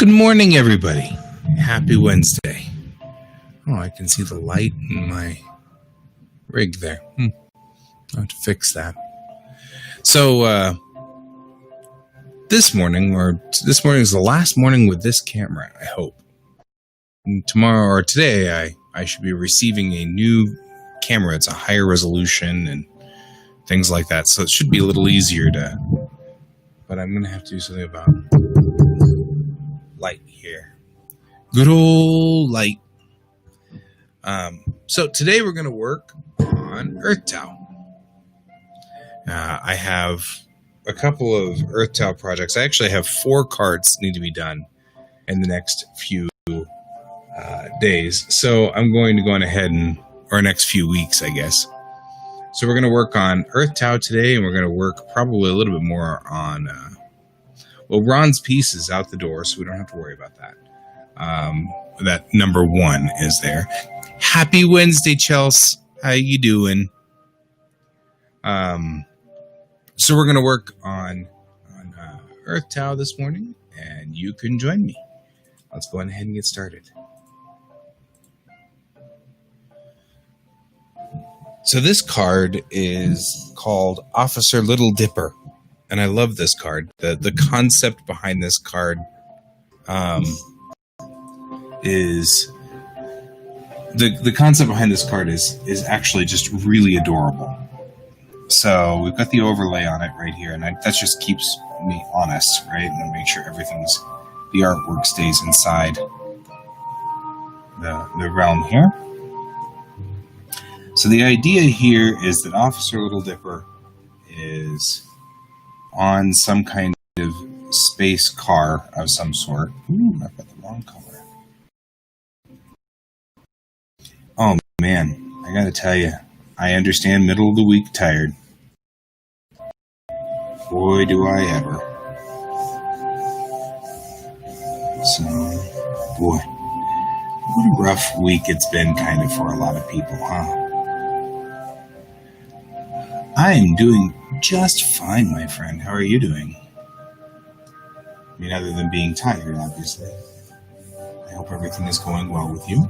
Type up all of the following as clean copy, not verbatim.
Good morning, everybody. Happy Wednesday. Oh, I can see the light in my rig there. I have to fix that. So, this morning is the last morning with this camera, I hope. And tomorrow or today, I should be receiving a new camera. It's a higher resolution and things like that. So it should be a little easier but I'm going to have to do something about light here. Good old light. So today we're going to work on EarthTow. I have a couple of EarthTow projects. I actually have 4 cards that need to be done in the next few days. So I'm going to go on ahead or next few weeks, I guess. So we're going to work on EarthTow today, and we're going to work probably a little bit more on, Ron's piece is out the door, so we don't have to worry about that. That number 1 is there. Happy Wednesday, Chelsea. How you doing? So we're going to work on EarthTow this morning, and you can join me. Let's go ahead and get started. So this card is called Officer Little Dipper, and I love this card. The concept behind this card is actually just really adorable. So we've got the overlay on it right here, and that just keeps me honest, right? And make sure the artwork stays inside the realm here. So the idea here is that Officer Little Dipper is on some kind of space car of some sort. Ooh, I've got the wrong color. Oh man, I gotta tell you, I understand middle of the week tired. Boy, do I ever. So, boy, what a rough week it's been kind of for a lot of people, huh? I am doing just fine, my friend. How are you doing? I mean, other than being tired, obviously. I hope everything is going well with you.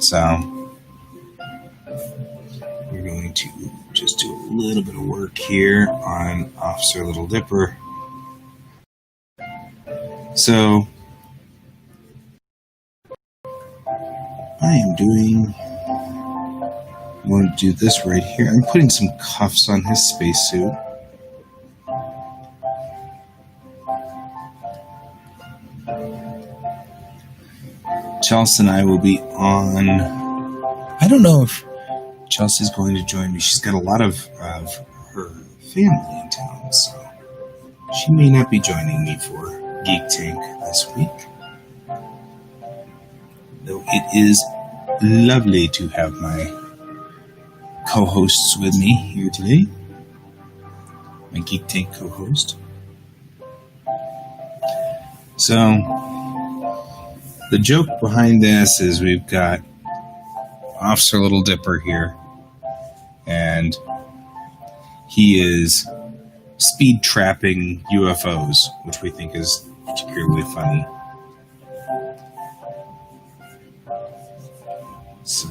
So, we're going to just do a little bit of work here on Officer Little Dipper. So, I'm going to do this right here. I'm putting some cuffs on his spacesuit. Chelsea and I will be on. I don't know if Chelsea's going to join me. She's got a lot of her family in town, so she may not be joining me for Geek Tank this week. Though it is lovely to have my co-hosts with me here today. My Geek Tank co-host. So, the joke behind this is we've got Officer Little Dipper here, and he is speed trapping UFOs, which we think is particularly funny. So,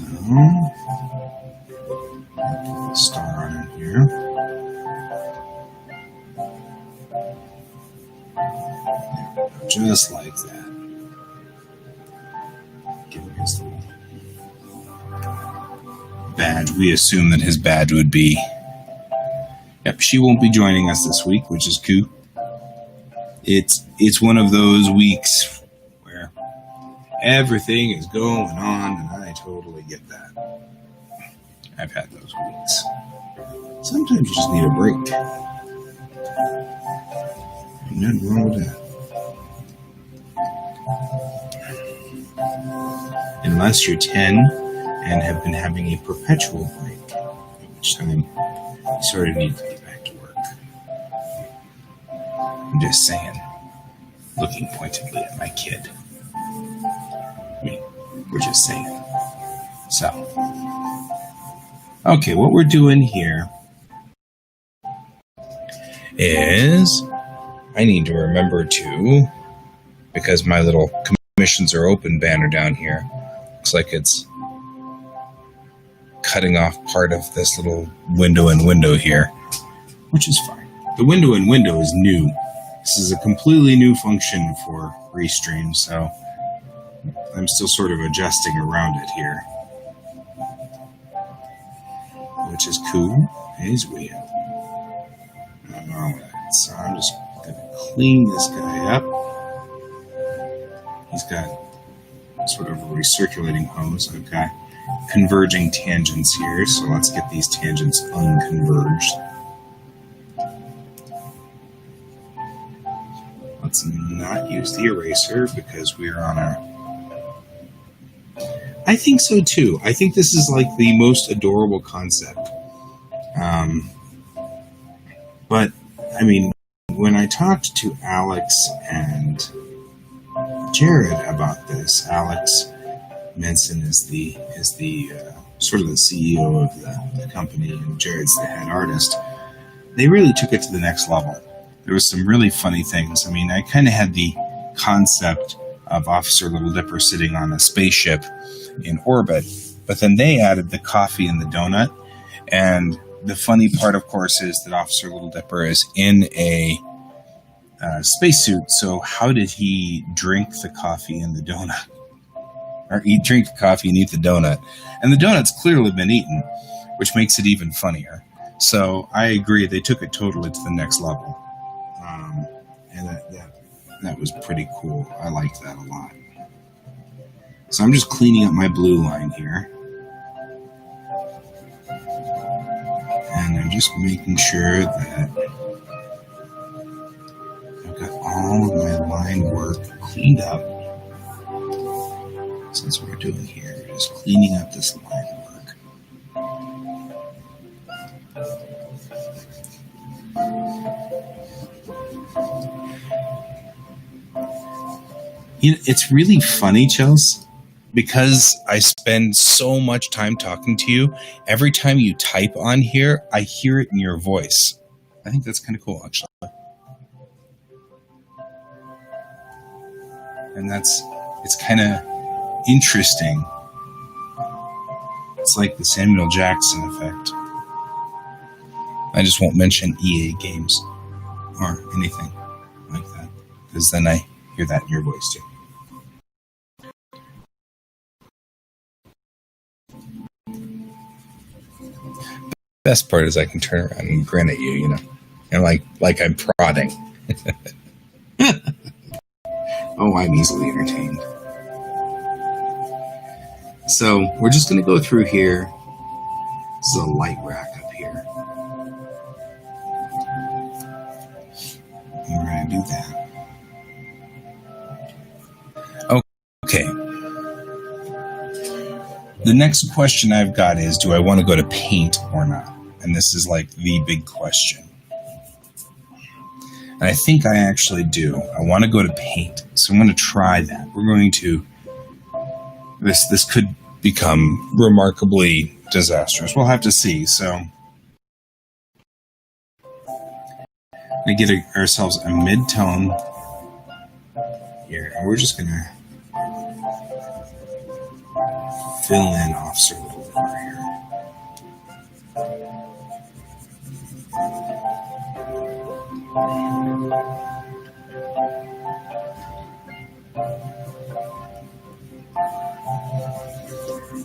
put a star on him here. Just like that. Give him his little badge. We assume that his badge would be. Yep, she won't be joining us this week, which is cool. It's one of those weeks where everything is going on, and I totally get that. I've had those weeks. Sometimes you just need a break. Ain't nothing wrong with that. Unless you're 10 and have been having a perpetual break, at which time you sort of need to get back to work. I'm just saying, looking pointedly at my kid. I mean, we're just saying. So, okay, what we're doing here is I need to remember to, because my little commissions are open banner down here looks like it's cutting off part of this little window and window here, which is fine. The window and window is new. This is a completely new function for Restream, so I'm still sort of adjusting around it here, which is cool as well. Alright, so I'm just going to clean this guy up. He's got sort of a recirculating hose. I've got converging tangents here, so let's get these tangents unconverged. Let's not use the eraser because we're on our... I think so too. I think this is like the most adorable concept. But, I mean, when I talked to Alex and Jared about this, Alex Menson is the sort of the CEO of the company, and Jared's the head artist. They really took it to the next level. There was some really funny things. I mean, I kind of had the concept of Officer Little Dipper sitting on a spaceship in orbit, but then they added the coffee and the donut. And the funny part, of course, is that Officer Little Dipper is in a spacesuit. So how did he drink the coffee and the donut? Or drink the coffee and eat the donut? And the donut's clearly been eaten, which makes it even funnier. So I agree, they took it totally to the next level. And that was pretty cool. I liked that a lot. So I'm just cleaning up my blue line here. And I'm just making sure that I've got all of my line work cleaned up. So that's what we're doing here. We're just cleaning up this line work. You know, it's really funny, Chelsea, because I spend so much time talking to you. Every time you type on here, I hear it in your voice. I think that's kind of cool, actually. And it's kind of interesting. It's like the Samuel Jackson effect. I just won't mention EA games or anything like that, because then I hear that in your voice too. Best part is I can turn around and grin at you, you know, and like I'm prodding. Oh, I'm easily entertained. So we're just going to go through here. This is a light rack up here. And we're going to do that. Okay. The next question I've got is, do I want to go to paint or not? And this is like the big question. And I think I actually do. I want to go to paint. So I'm going to try that. We're going to... This could become remarkably disastrous. We'll have to see. So we get ourselves a mid-tone here. And we're just going to fill in Officer Little Dipper here.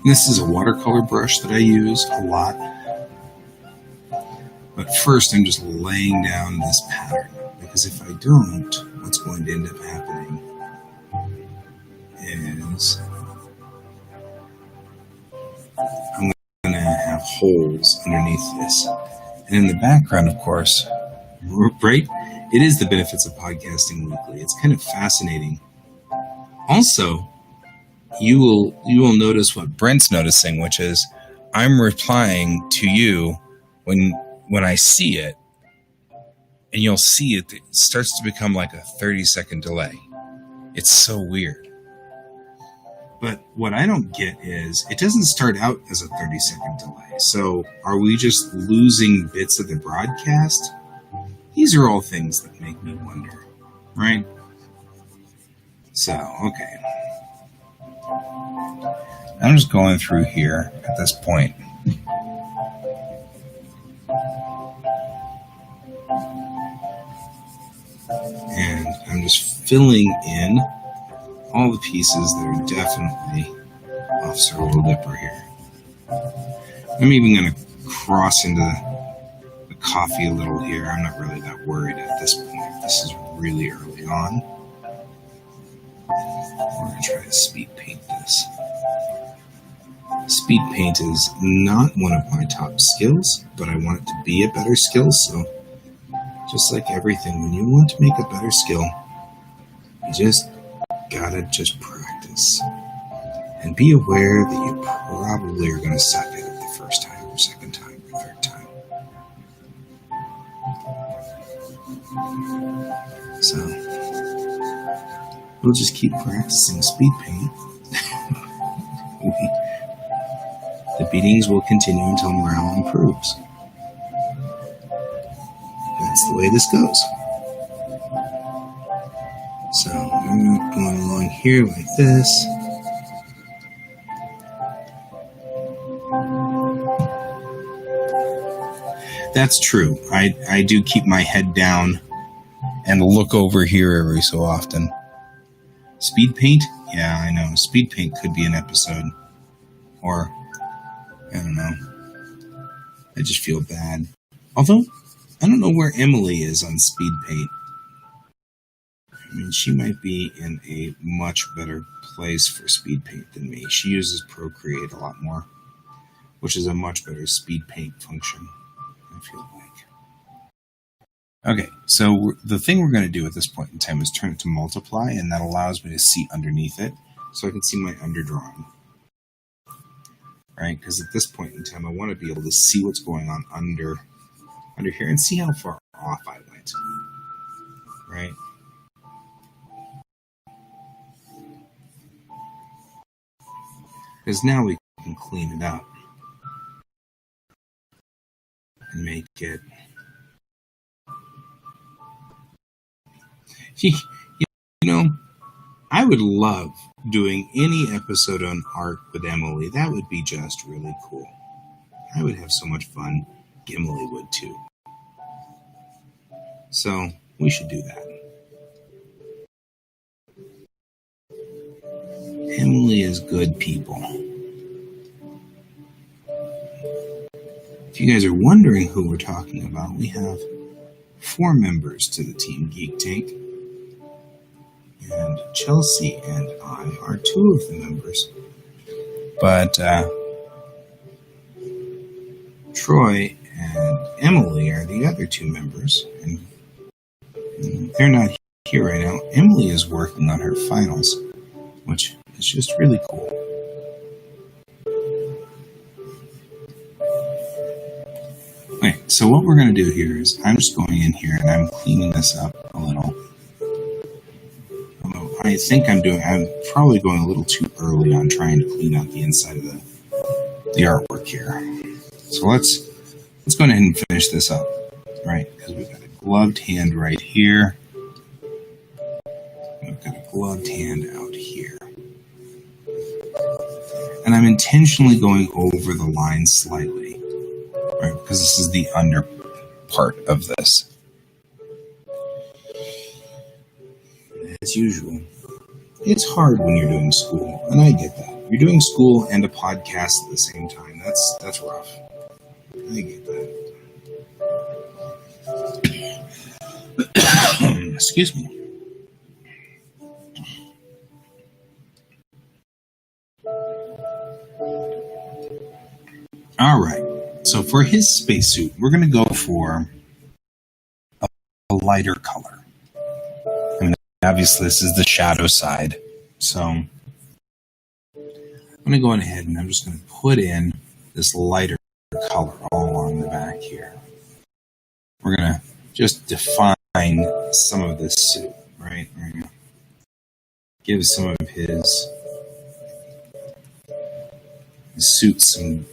This is a watercolor brush that I use a lot. But first I'm just laying down this pattern, because if I don't, what's going to end up happening is I'm going to have holes underneath this. And in the background, of course, right? It is the benefits of podcasting weekly. It's kind of fascinating. Also, you will notice what Brent's noticing, which is I'm replying to you when I see it, and you'll see it starts to become like a 30-second delay. It's so weird. But what I don't get is it doesn't start out as a 30-second delay. So are we just losing bits of the broadcast? These are all things that make me wonder. right? So, okay. I'm just going through here at this point. And I'm just filling in all the pieces that are definitely Officer Little Dipper here. I'm even going to cross into the coffee a little here. I'm not really that worried at this point. This is really early on. We're going to try to speed paint this. Speed paint is not one of my top skills, but I want it to be a better skill, so just like everything, when you want to make a better skill, you just gotta practice. And be aware that you probably are going to suck at it the first time, or second time, or third time. So, we'll just keep practicing speed paint. The beatings will continue until morale improves. That's the way this goes. So, I'm going along here like this. That's true. I do keep my head down and look over here every so often. Speed paint? Yeah, I know. Speed paint could be an episode. Or, I don't know. I just feel bad. Although, I don't know where Emily is on speed paint. I mean, she might be in a much better place for speed paint than me. She uses Procreate a lot more, which is a much better speed paint function, I feel like. Okay, so the thing we're going to do at this point in time is turn it to multiply, and that allows me to see underneath it, so I can see my underdrawing. Right, because at this point in time, I want to be able to see what's going on under here and see how far off I went. Right? Because now we can clean it up and make it. You know, I would love doing any episode on art with Emily. That would be just really cool. I would have so much fun. Gimli would too. So, we should do that. Emily is good people. If you guys are wondering who we're talking about, we have 4 members to the Team Geek Tank. And Chelsea and I are 2 of the members. But Troy and Emily are the other 2 members. And they're not here right now. Emily is working on her finals, which is just really cool. Okay, so what we're going to do here is I'm just going in here and I'm cleaning this up a little. I think I'm probably going a little too early on trying to clean out the inside of the artwork here. So let's go ahead and finish this up, right? Because we've got a gloved hand right here. We've got a gloved hand out here. And I'm intentionally going over the line slightly, right? Because this is the under part of this. As usual, it's hard when you're doing school, and I get that. You're doing school and a podcast at the same time. That's rough. I get that. Excuse me. All right. So for his spacesuit, we're going to go for a lighter color. Obviously, this is the shadow side. So I'm going to go ahead and I'm just going to put in this lighter color all along the back here. We're going to just define some of this suit, right? We're going to give some of his suit some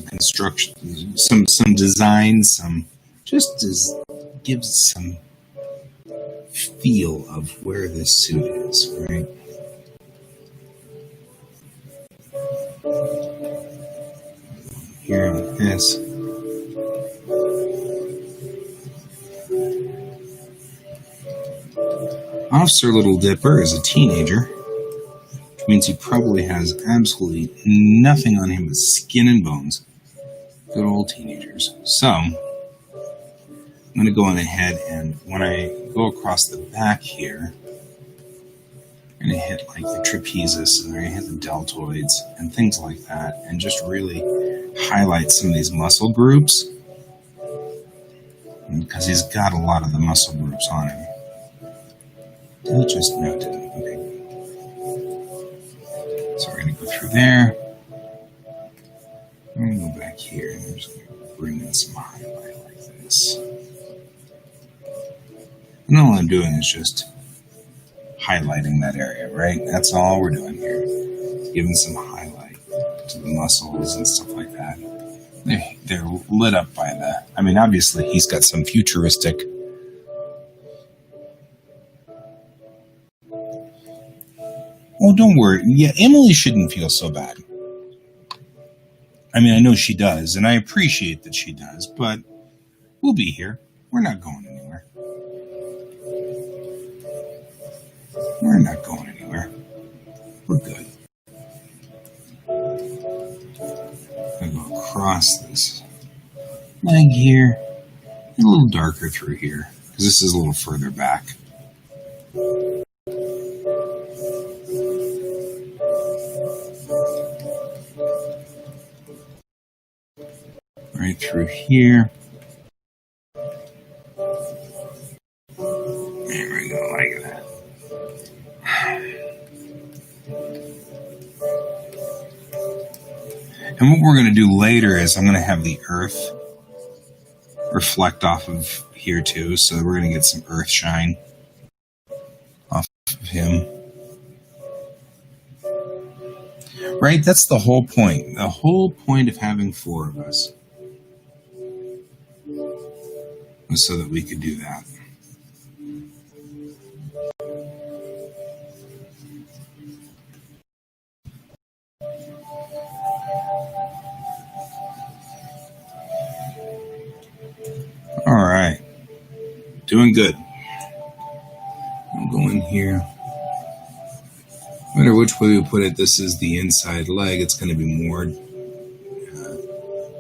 construction, some design, give some feel of where this suit is, right? Here like this. Officer Little Dipper is a teenager, which means he probably has absolutely nothing on him but skin and bones. Good old teenagers. So, I'm going to go on ahead, and when I go across the back here, I'm going to hit like the trapezius, and I'm going to hit the deltoids, and things like that, and just really highlight some of these muscle groups, because he's got a lot of the muscle groups on him. Did it just? No, it didn't. Okay. So we're going to go through there. I'm going to go back here, and I'm just going to bring in some highlight like this. And all I'm doing is just highlighting that area, right? That's all we're doing here. Giving some highlight to the muscles and stuff like that. They're lit up by the... I mean, obviously, he's got some futuristic... Oh, don't worry. Yeah, Emily shouldn't feel so bad. I mean, I know she does, and I appreciate that she does, but we'll be here. We're not going anywhere. We're not going anywhere. We're good. I'm going to go across this leg here, and a little darker through here, because this is a little further back. Right through here. There we go, like that. And what we're going to do later is I'm going to have the earth reflect off of here too. So we're going to get some earth shine off of him. Right? That's the whole point. The whole point of having four of us was so that we could do that. All right. Doing good. I'll go in here. No matter which way we put it, this is the inside leg. It's going to be more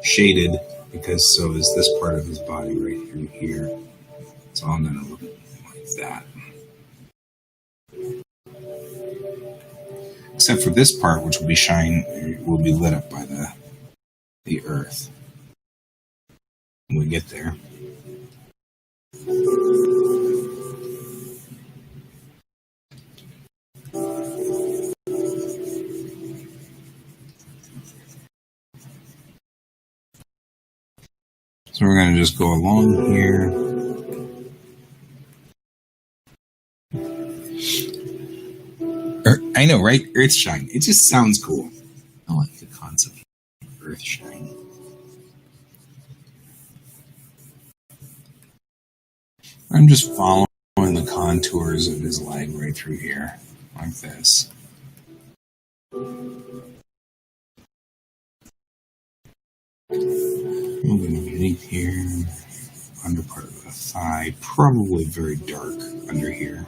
shaded, because so is this part of his body right through here. It's all going to look like that. Except for this part, which will be lit up by the earth when we get there. So we're going to just go along here. I know, right? Earth shine. It just sounds cool. I like the concept of earth shine. I'm just following the contours of his leg right through here, like this. Moving underneath here, under part of the thigh, probably very dark under here,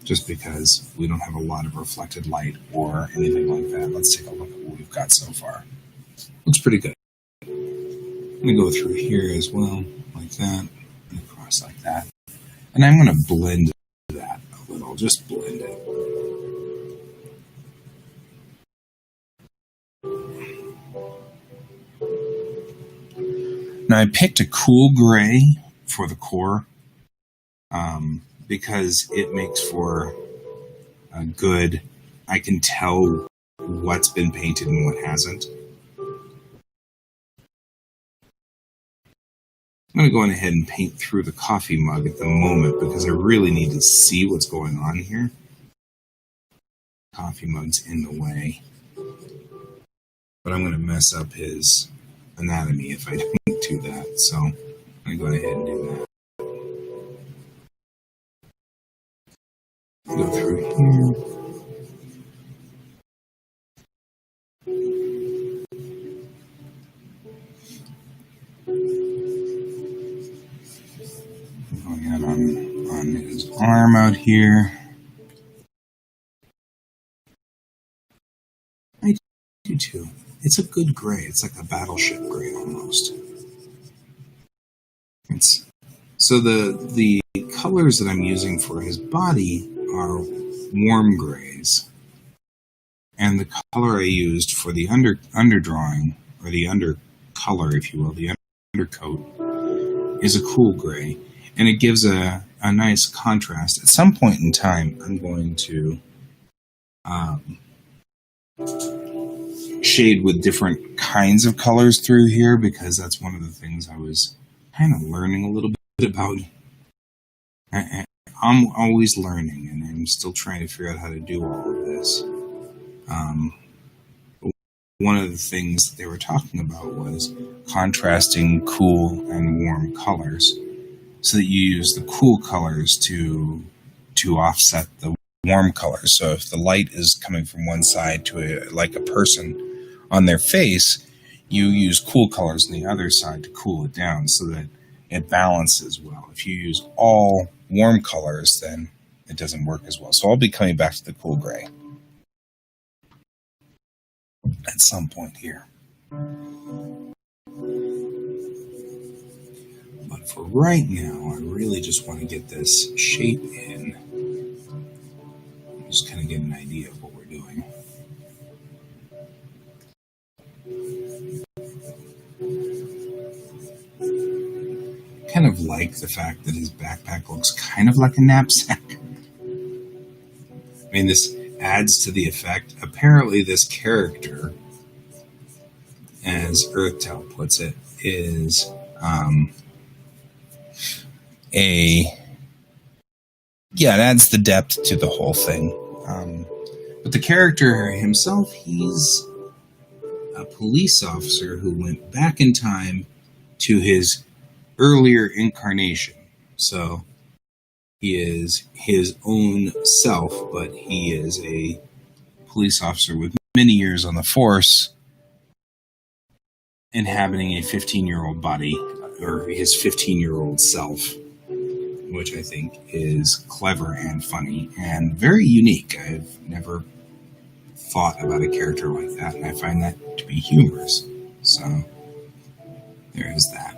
just because we don't have a lot of reflected light or anything like that. Let's take a look at what we've got so far. Looks pretty good. I'm going to go through here as well, like that, and across like that. And I'm going to blend that a little, just blend it. Now I picked a cool gray for the core because it makes for a good, I can tell what's been painted and what hasn't. I'm going to go on ahead and paint through the coffee mug at the moment because I really need to see what's going on here. Coffee mug's in the way. But I'm going to mess up his anatomy if I don't do that. So I'm going to go ahead and do that. on his arm out here. I do too. It's a good gray. It's like a battleship gray almost. So the colors that I'm using for his body are warm grays. And the color I used for the underdrawing, or the undercolor, if you will, the undercoat, is a cool gray. And it gives a nice contrast. At some point in time, I'm going to shade with different kinds of colors through here, because that's one of the things I was kind of learning a little bit about. I'm always learning, and I'm still trying to figure out how to do all of this. One of the things that they were talking about was contrasting cool and warm colors, so that you use the cool colors to offset the warm colors. So if the light is coming from one side to like a person on their face, you use cool colors on the other side to cool it down so that it balances well. If you use all warm colors, then it doesn't work as well. So I'll be coming back to the cool gray at some point here. But for right now, I really just want to get this shape in. Just kind of get an idea of what we're doing. Kind of like the fact that his backpack looks kind of like a knapsack. I mean, this adds to the effect. Apparently, this character, as Earthtail puts it, is it adds the depth to the whole thing. But the character himself, he's a police officer who went back in time to his earlier incarnation. So he is his own self, but he is a police officer with many years on the force, inhabiting a 15-year-old body, or his 15-year-old self, which I think is clever and funny and very unique. I've never thought about a character like that, and I find that to be humorous. So there is that.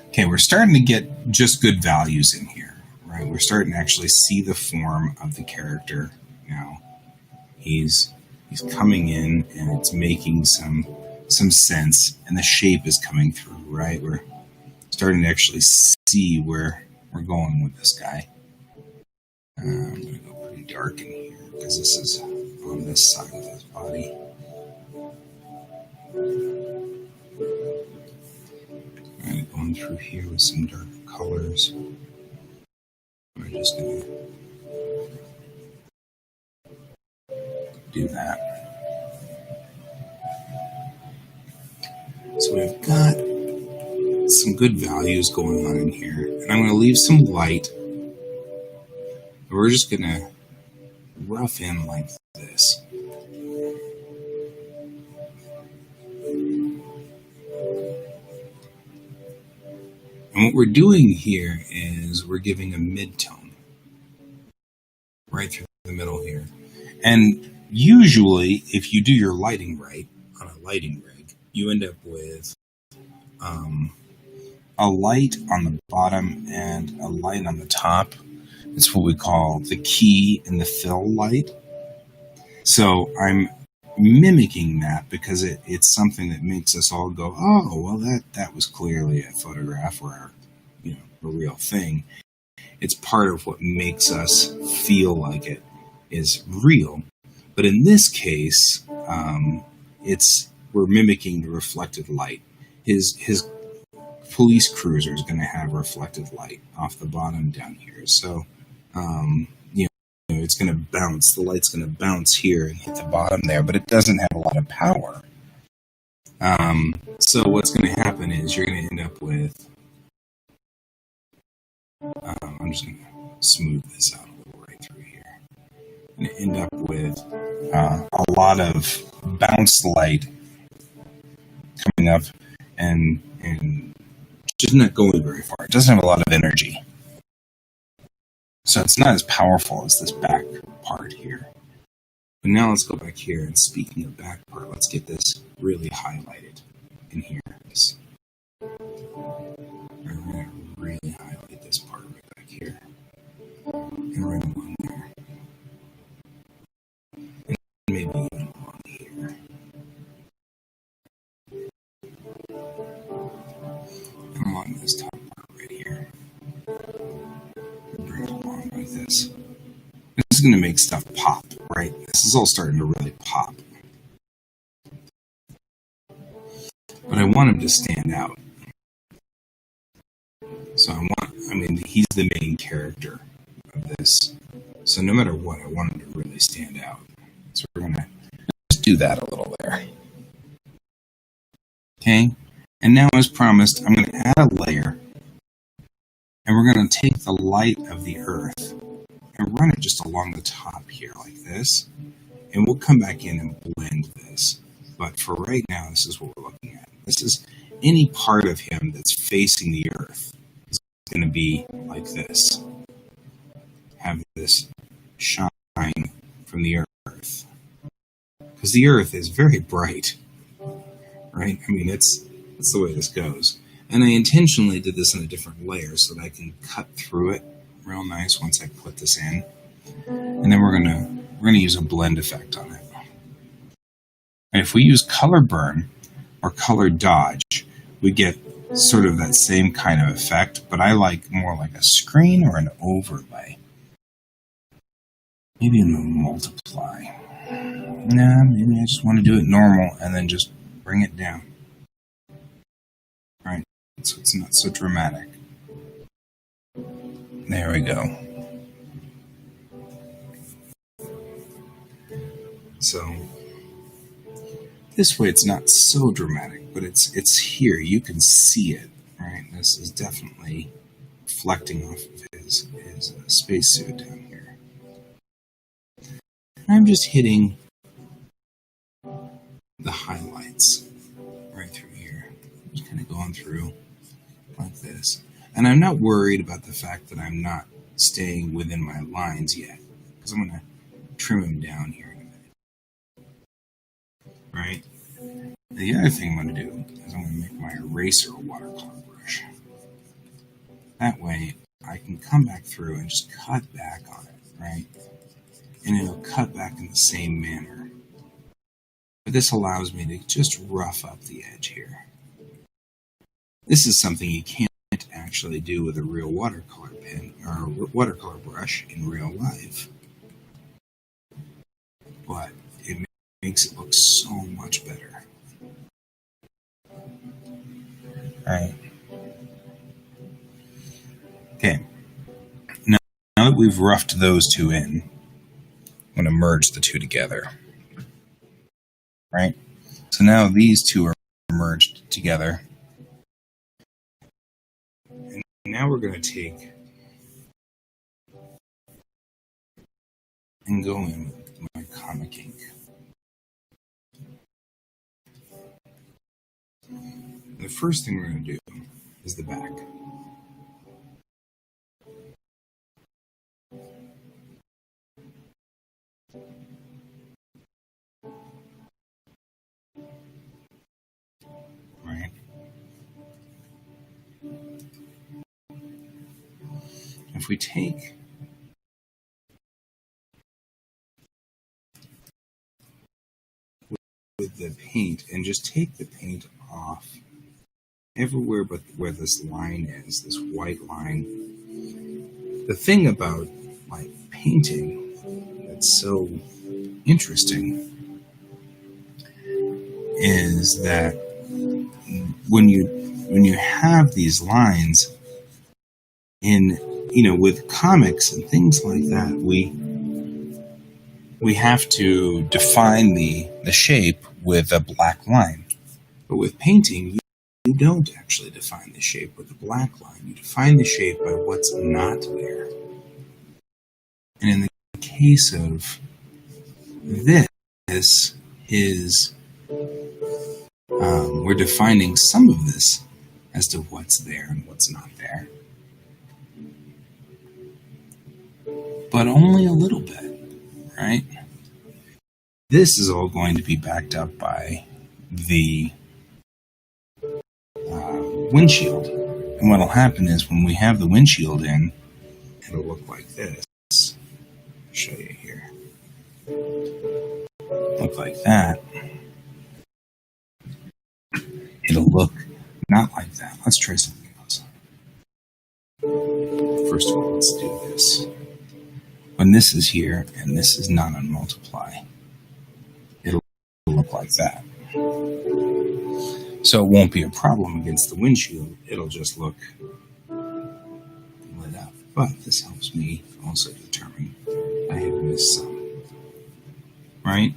Okay, we're starting to get just good values in here, right? We're starting to actually see the form of the character now. He's coming in, and it's making some sense, and the shape is coming through, right? We're starting to actually see where we're going with this guy. I'm going to go pretty dark in here, because this is on this side of his body. Alright, going through here with some dark colors. We're just going to do that. So we've got some good values going on in here, and I'm going to leave some light. We're just going to rough in like this. And what we're doing here is we're giving a mid-tone right through the middle here. And usually, if you do your lighting right on a lighting rig, you end up with a light on the bottom and a light on the top. It's what we call the key and the fill light. So I'm mimicking that because it's something that makes us all go, oh, well, that was clearly a photograph or a real thing. It's part of what makes us feel like it is real. But in this case, we're mimicking the reflected light. His police cruiser is going to have reflected light off the bottom down here. So, it's going to bounce. The light's going to bounce here and hit the bottom there, but it doesn't have a lot of power. So what's going to happen is you're going to end up with... I'm just going to smooth this out a little right through here. I'm going to end up with a lot of bounce light coming up and just not going very far. It doesn't have a lot of energy. So it's not as powerful as this back part here. But now let's go back here, and speaking of back part, let's get this really highlighted in here. I'm going to really highlight this part right back here. And right along there. And maybe even along here. And along this top part right here. Bring it along like this. This is going to make stuff pop, right? This is all starting to really pop. But I want him to stand out. So he's the main character of this. So no matter what, I want him to really stand out. So we're going to just do that a little there. Okay? And now, as promised, I'm going to add a layer. And we're going to take the light of the earth and run it just along the top here like this. And we'll come back in and blend this. But for right now, this is what we're looking at. This is any part of him that's facing the earth. It's going to be like this. Have this shine from the earth. Because the earth is very bright. Right? I mean, that's the way this goes. And I intentionally did this in a different layer so that I can cut through it real nice once I put this in. And then we're gonna use a blend effect on it. And if we use color burn or color dodge, we get sort of that same kind of effect, but I like more like a screen or an overlay. Maybe a multiply. Nah, maybe I just want to do it normal and then just bring it down. Right, so it's not so dramatic. There we go. So this way it's not so dramatic, but it's here. You can see it, right? This is definitely reflecting off of his spacesuit down here. And I'm just hitting the highlights right through here. Just kind of going through like this. And I'm not worried about the fact that I'm not staying within my lines yet, because I'm going to trim them down here in a minute. Right? The other thing I'm going to do is I'm going to make my eraser a watercolor brush. That way I can come back through and just cut back on it, right? And it'll cut back in the same manner. But this allows me to just rough up the edge here. This is something you can't actually do with a real watercolor pen or a watercolor brush in real life. But it makes it look so much better. Alright. Okay. Now that we've roughed those two in, I'm going to merge the two together. Right? So now these two are merged together. And now we're going to take and go in with my comic ink. The first thing we're going to do is the back. Right? If we take with the paint and just take the paint off everywhere but where this line is, this white line. The thing about like painting that's so interesting is that when you have these lines in, with comics and things like that, we have to define the shape with a black line. But with painting, you don't actually define the shape with a black line. You define the shape by what's not there. And in the case of this is we're defining some of this as to what's there and what's not there. But only a little bit, right? This is all going to be backed up by the windshield. And what will happen is when we have the windshield in, it'll look like this. I'll show you here. Look like that. It'll look not like that. Let's try something else. First of all, let's do this. When this is here and this is not on multiply, it'll look like that. So it won't be a problem against the windshield. It'll just look lit up. But this helps me also determine I have missed some. Right?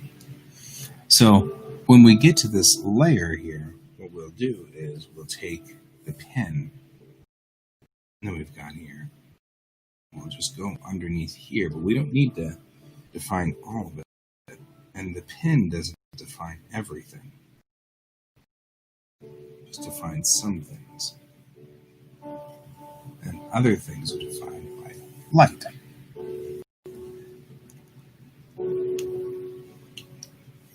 So when we get to this layer here, what we'll do is we'll take the pin that we've got here. We'll just go underneath here, but we don't need to define all of it. And the pin doesn't define everything. Just define some things. And other things are defined by light.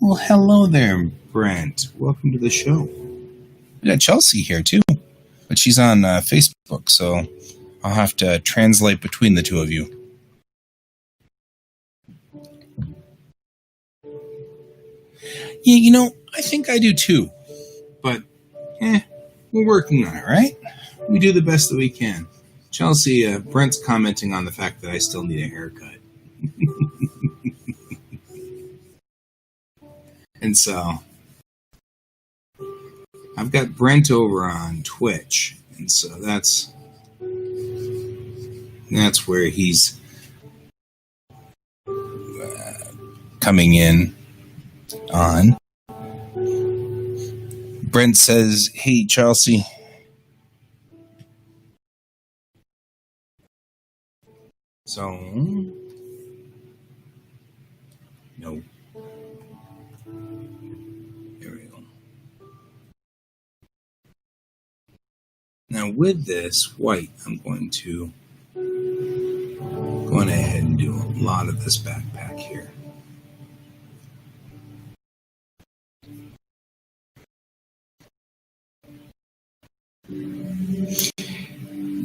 Well, hello there, Brent. Welcome to the show. We got Chelsea here too, but she's on Facebook, so I'll have to translate between the two of you. Yeah, I think I do too. But, we're working on it, right? We do the best that we can. Chelsea, Brent's commenting on the fact that I still need a haircut. And so, I've got Brent over on Twitch, and so that's where he's coming in on. Brent says, "Hey, Chelsea." So, no. There we go. Now with this white, I'm going to go ahead and do a lot of this backpack here.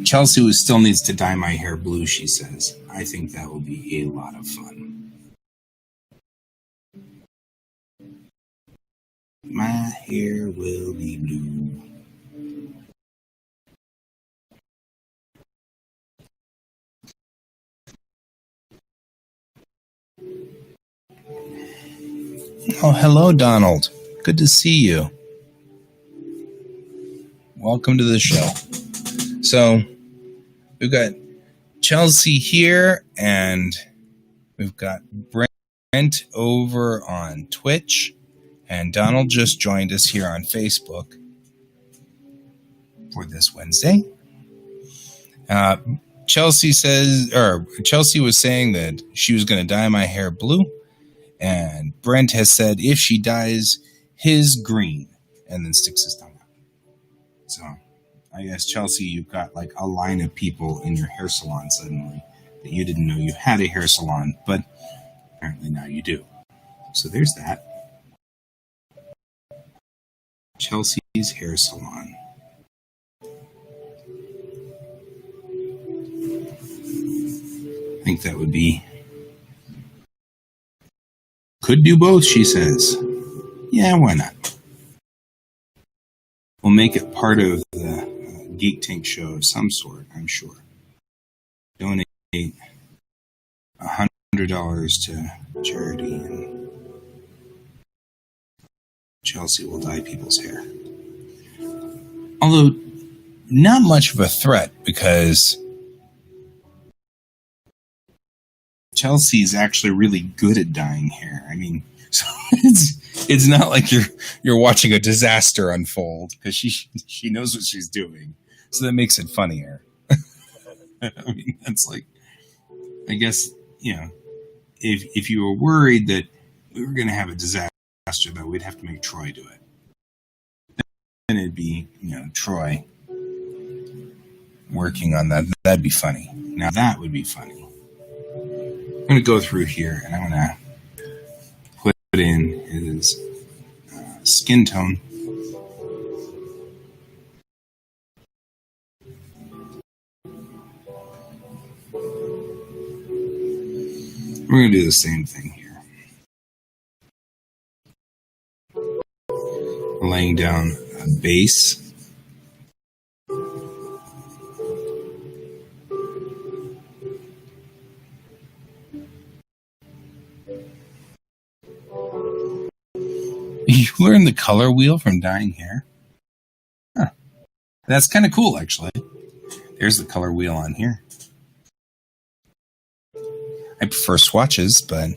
Chelsea still needs to dye my hair blue, she says. I think that will be a lot of fun. My hair will be blue. Oh, hello, Donald. Good to see you. Welcome to the show. So, we've got Chelsea here, and we've got Brent over on Twitch, and Donald just joined us here on Facebook for this Wednesday. Chelsea was saying that she was going to dye my hair blue, and Brent has said if she dyes his green, and then sticks his tongue out. So, I guess, Chelsea, you've got like a line of people in your hair salon suddenly that you didn't know you had a hair salon, but apparently now you do. So there's that. Chelsea's hair salon. I think that would be... Could do both, she says. Yeah, why not? We'll make it part of the Geek Tank show of some sort, I'm sure. Donate $100 to charity, and Chelsea will dye people's hair. Although, not much of a threat, because Chelsea's actually really good at dyeing hair. I mean, so it's not like you're watching a disaster unfold, because she knows what she's doing. So that makes it funnier. I mean, that's like, I guess, if you were worried that we were going to have a disaster, that we'd have to make Troy do it. Then it'd be, Troy working on that. That'd be funny. Now that would be funny. I'm going to go through here and I'm going to put in his skin tone. We're going to do the same thing here. Laying down a base. You learn the color wheel from dyeing hair? Huh. That's kind of cool, actually. There's the color wheel on here. I prefer swatches, but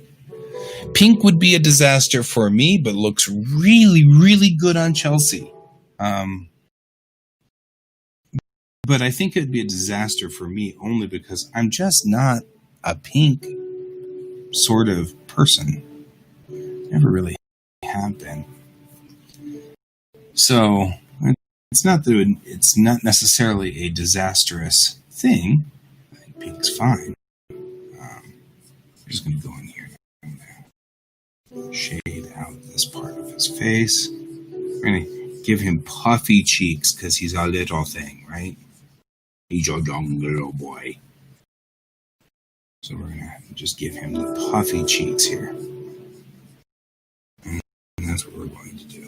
pink would be a disaster for me, but looks really, really good on Chelsea. But I think it'd be a disaster for me only because I'm just not a pink sort of person. Never really have been. So it's not that it's not necessarily a disastrous thing. I think pink's fine. I'm just going to go in here. I'm going to shade out this part of his face. We're going to give him puffy cheeks because he's a little thing, right? He's a young little boy. So we're going to just give him the puffy cheeks here. And that's what we're going to do.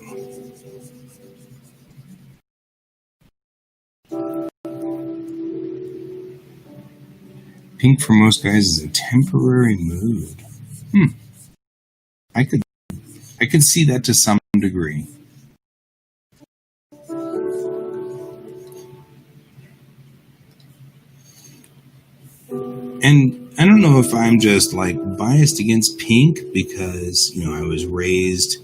Pink for most guys is a temporary mood. I could see that to some degree. And I don't know if I'm just like biased against pink because, I was raised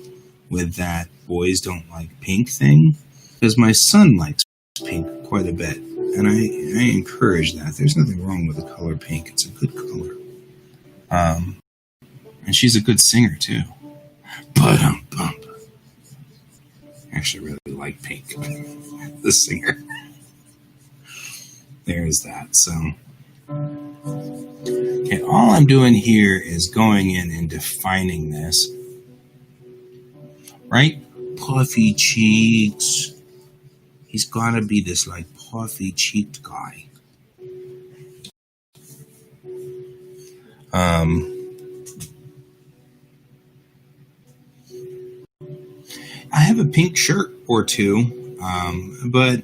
with that boys don't like pink thing. Because my son likes pink quite a bit. And I encourage that. There's nothing wrong with the color pink. It's a good color. And she's a good singer too. Ba-dum-bum. I actually really like Pink, the singer. There's that. So, okay, all I'm doing here is going in and defining this. Right? Puffy cheeks. He's got to be this like puffy cheeked guy. I have a pink shirt or two, but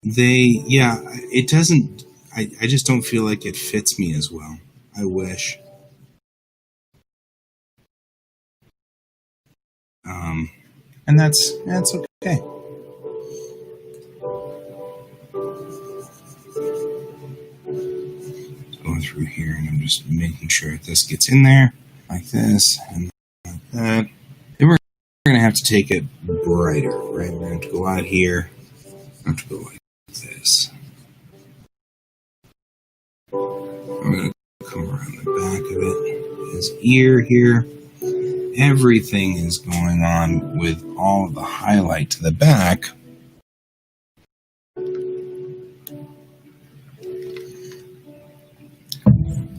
it doesn't, I just don't feel like it fits me as well. I wish. And that's okay. Going through here, and I'm just making sure this gets in there like this and like that. Then we're going to have to take it brighter, right? We're going to have to go out here. I have to go like this. I'm going to come around the back of it. His ear here. Everything is going on with all the highlight to the back.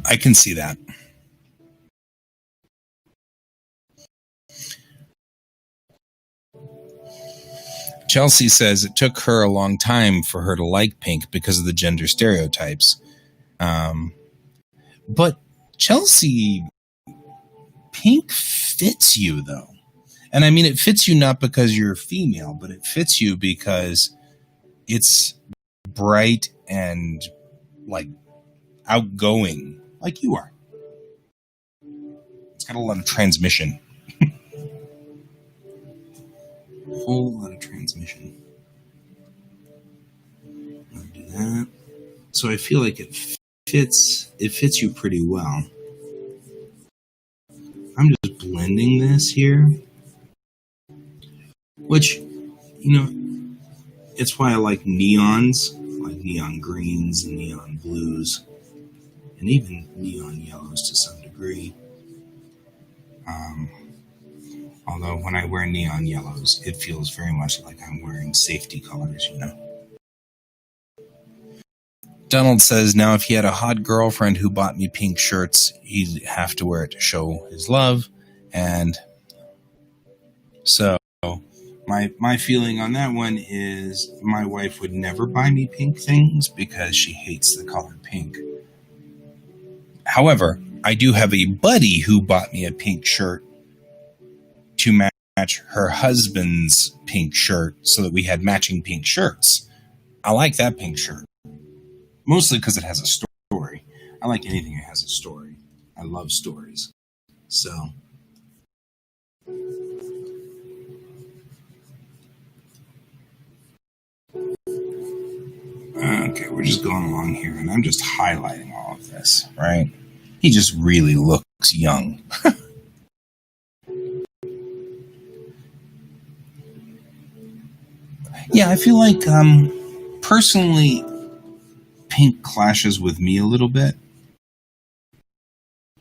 I can see that. Chelsea says it took her a long time for her to like Pink because of the gender stereotypes. But Chelsea, Pink fits you though. And I mean, it fits you not because you're female, but it fits you because it's bright and like outgoing like you are. It's got a lot of transmission. Whole lot of transmission. I'll do that. So I feel like it fits you pretty well. I'm just blending this here. Which, it's why I like neons, like neon greens and neon blues, and even neon yellows to some degree. Although when I wear neon yellows, it feels very much like I'm wearing safety colors, Donald says, now if he had a hot girlfriend who bought me pink shirts, he'd have to wear it to show his love. And so my feeling on that one is my wife would never buy me pink things because she hates the color pink. However, I do have a buddy who bought me a pink shirt to match her husband's pink shirt so that we had matching pink shirts. I like that pink shirt. Mostly because it has a story. I like anything that has a story. I love stories. So. Okay, we're just going along here, and I'm just highlighting all of this, right? He just really looks young. Yeah, I feel like, personally, pink clashes with me a little bit.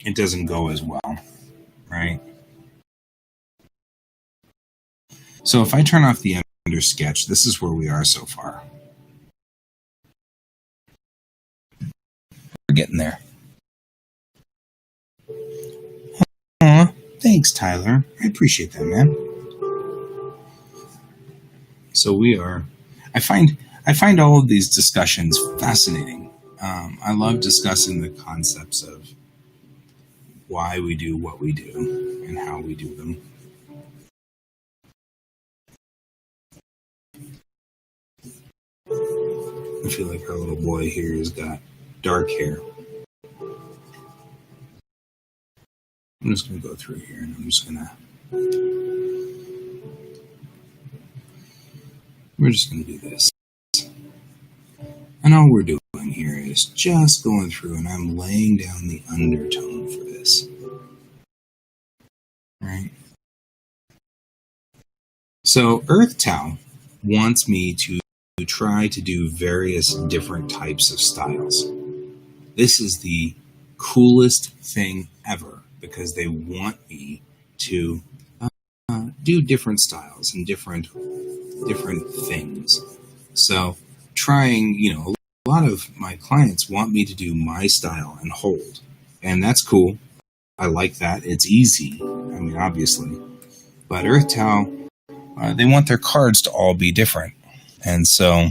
It doesn't go as well, right? So if I turn off the under sketch, this is where we are so far. We're getting there. Aw, thanks, Tyler. I appreciate that, man. So we are. I find all of these discussions fascinating. I love discussing the concepts of why we do what we do and how we do them. I feel like our little boy here has got dark hair. I'm just going to go through here and we're just going to do this. And all we're doing here is just going through and I'm laying down the undertone for this. Right? So EarthTow wants me to try to do various different types of styles. This is the coolest thing ever because they want me to do different styles and different things. So trying, a lot of my clients want me to do my style and hold. And that's cool. I like that. It's easy. I mean, obviously. But EarthTow, they want their cards to all be different. And so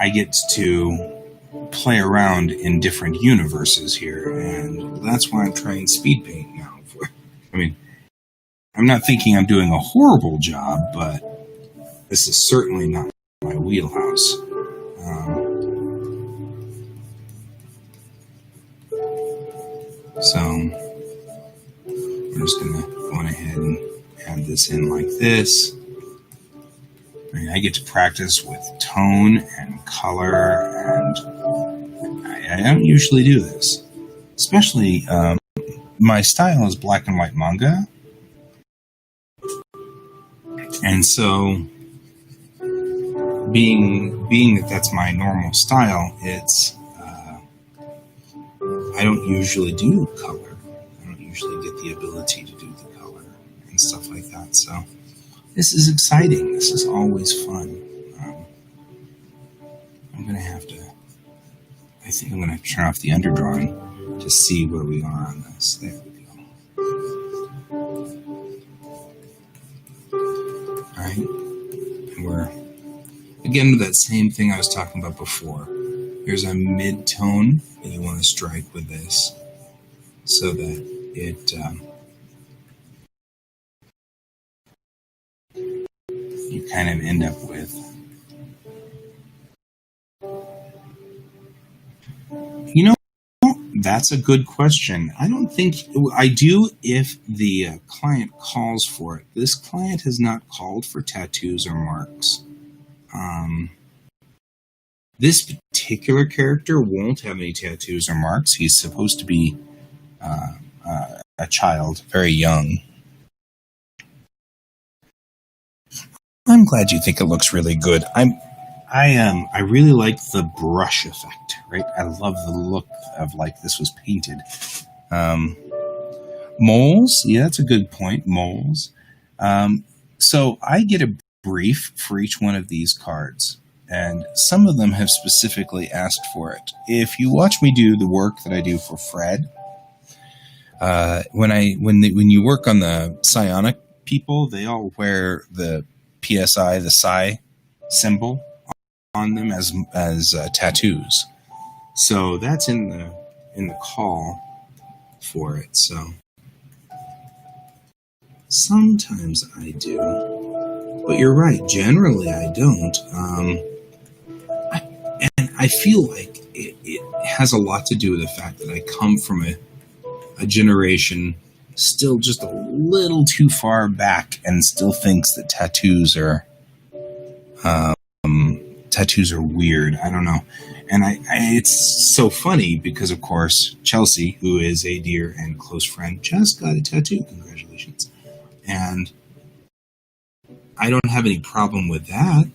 I get to play around in different universes here. And that's why I'm trying speed paint now. I'm not thinking I'm doing a horrible job, but this is certainly not my wheelhouse. So we're just going to go ahead and add this in like this. I get to practice with tone and color, and I don't usually do this. Especially, my style is black and white manga. And so, being that that's my normal style, it's I don't usually do color. I don't usually get the ability to do the color and stuff like that. So this is exciting. This is always fun. I think I'm going to have to turn off the underdrawing to see where we are on this. There we go. All right. And we're, again, that same thing I was talking about before. Here's a mid-tone that you want to strike with this so that it you kind of end up with, that's a good question. I don't think I do if the client calls for it. This client has not called for tattoos or marks. This particular character won't have any tattoos or marks. He's supposed to be a child, very young. I'm glad you think it looks really good. I really like the brush effect, right? I love the look of like this was painted. Moles, yeah, that's a good point. Moles. So I get a brief for each one of these cards, and some of them have specifically asked for it. If you watch me do the work that I do for Fred, when you work on the psionic people, they all wear the PSI, the psi symbol on them as tattoos. So that's in the call for it. So sometimes I do, but you're right. Generally, I don't. And I feel like it has a lot to do with the fact that I come from a generation still just a little too far back and still thinks that tattoos are weird. I don't know. And it's so funny because, of course, Chelsea, who is a dear and close friend, just got a tattoo. Congratulations. And I don't have any problem with that.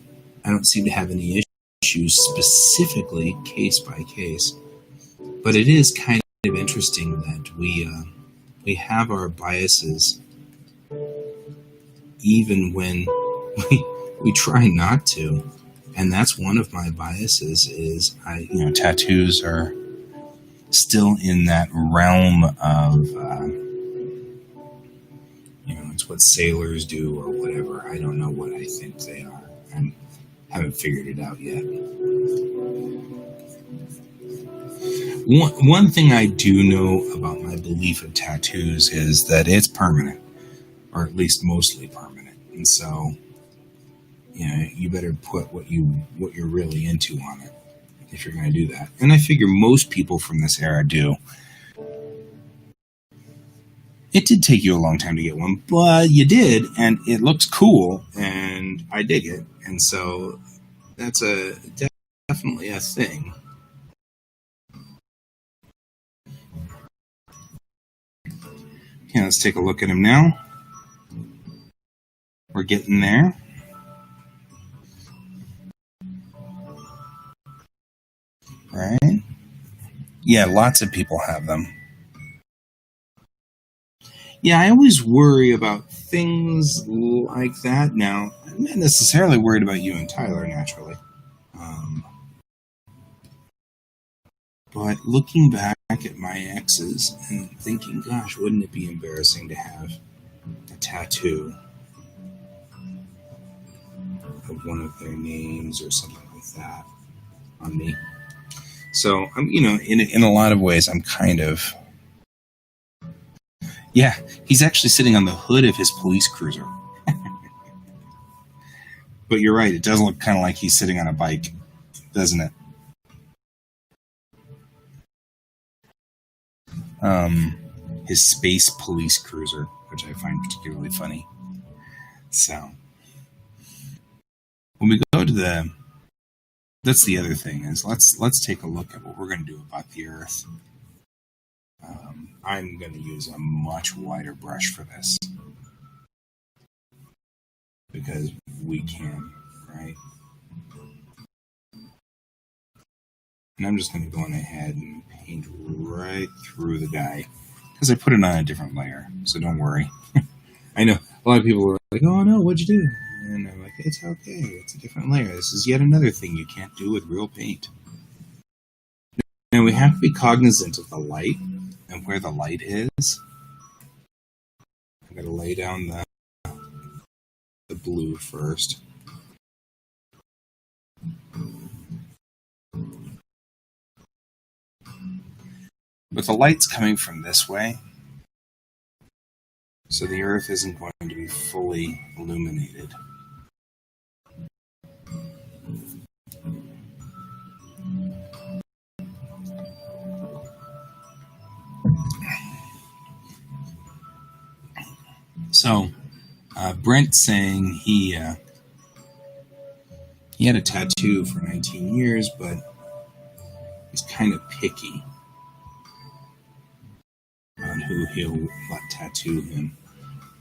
I don't seem to have any issues specifically case by case. But it is kind of interesting that we have our biases even when we try not to. And that's one of my biases is tattoos are still in that realm of, it's what sailors do or whatever. I don't know what I think they are. I haven't figured it out yet. One thing I do know about my belief of tattoos is that it's permanent, or at least mostly permanent. And so, you better put what you're really into on it if you're going to do that. And I figure most people from this era do. It did take you a long time to get one, but you did, and it looks cool, and I dig it. And so that's definitely a thing. Okay, let's take a look at him now. We're getting there. Right? Yeah, lots of people have them. Yeah, I always worry about things like that. Now, I'm not necessarily worried about you and Tyler, naturally. But looking back at my exes and thinking, gosh, wouldn't it be embarrassing to have a tattoo of one of their names or something like that on me? So, in a lot of ways, I'm kind of... Yeah, he's actually sitting on the hood of his police cruiser. But you're right, it does look kind of like he's sitting on a bike, doesn't it? His space police cruiser, which I find particularly funny. So, when we go to that's the other thing, is let's take a look at what we're going to do about the Earth. I'm going to use a much wider brush for this because we can, right? And I'm just going to go on ahead and paint right through the guy because I put it on a different layer, so don't worry. I know a lot of people are like, oh no, what'd you do? And I'm like, it's okay, it's a different layer. This is yet another thing you can't do with real paint. Now we have to be cognizant of the light and where the light is. I'm going to lay down the blue first. But the light's coming from this way, so the Earth isn't going to be fully illuminated. So, Brent's saying he had a tattoo for 19 years, but he's kind of picky on who he'll let tattoo him.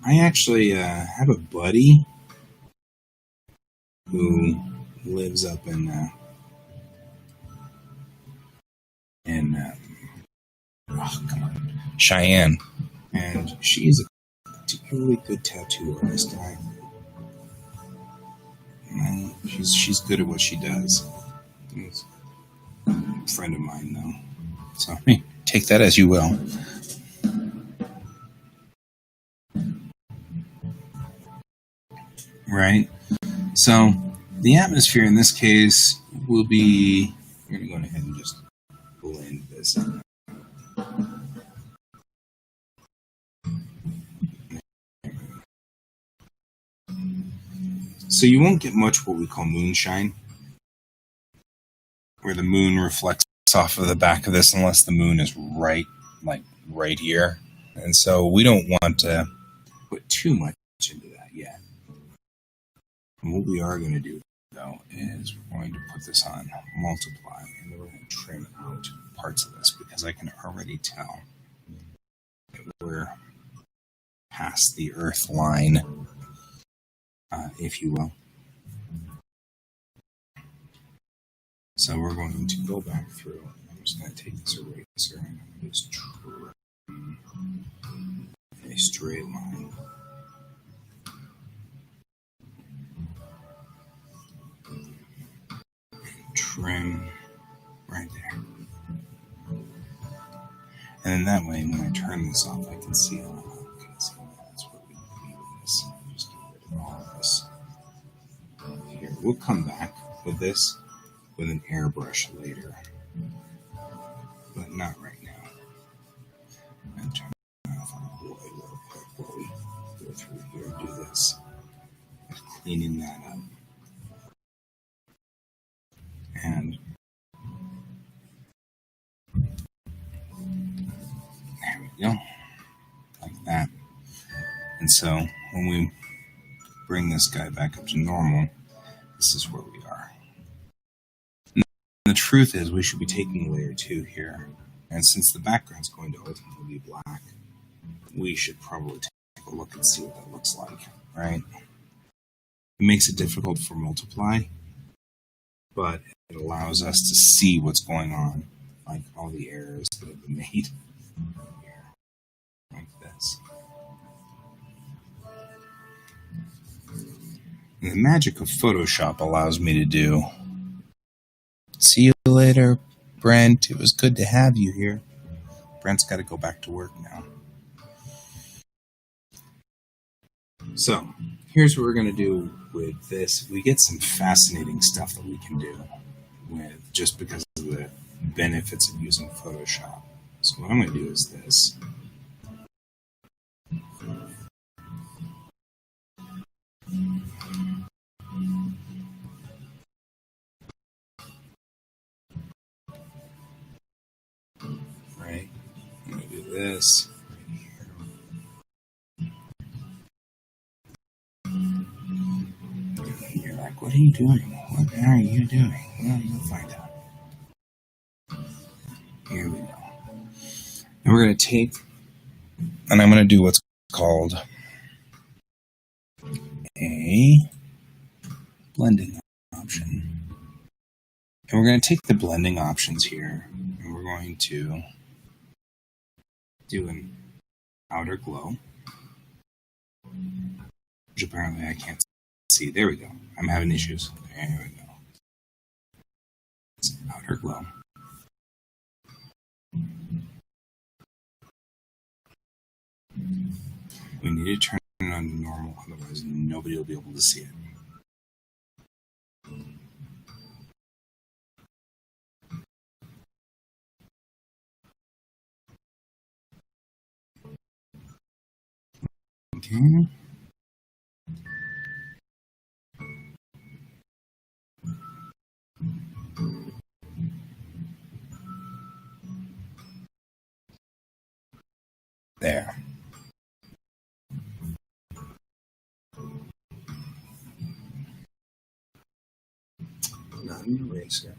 I actually have a buddy who lives up in Cheyenne, and she's a particularly good tattoo artist. She's good at what she does. She's a friend of mine, though. So take that as you will. Right? So the atmosphere in this case will be... We're going to go ahead and just blend this out. So you won't get much what we call moonshine, where the moon reflects off of the back of this unless the moon is right here. And so we don't want to put too much into that yet. And what we are going to do, though, is we're going to put this on multiply, and then we're going to trim out parts of this because I can already tell that we're past the earth line, if you will. So we're going to go back through. I'm just going to take this eraser and I'm going to just trim a straight line. Trim right there. And then that way, when I turn this off, I can see all of it. That's what we need with this. Just get rid of all of this. Here, we'll come back with this with an airbrush later, but not right now. And turn off our boy real quick while we go through here and do this. Just cleaning that up. And there we go, like that. And so when we bring this guy back up to normal, this is where we are. And the truth is we should be taking layer 2 here. And since the background's going to ultimately be black, we should probably take a look and see what that looks like, right? It makes it difficult for multiply, but it allows us to see what's going on, like all the errors that have been made here, like this. And the magic of Photoshop allows me to do. See you later, Brent. It was good to have you here. Brent's got to go back to work now. So, here's what we're going to do with this. We get some fascinating stuff that we can do with just because of the benefits of using Photoshop. So what I'm going to do is this. Right? I'm going to do this right here. You're like, what are you doing? What are you doing? Well, you'll find out. Here we go. And we're going to take, and I'm going to do what's called a blending option. And we're going to take the blending options here, and we're going to do an outer glow, which apparently I can't see. There we go. I'm having issues. There we go. It's an outer glow. We need to turn it on to normal, otherwise nobody will be able to see it. Okay. There. Not an eraser.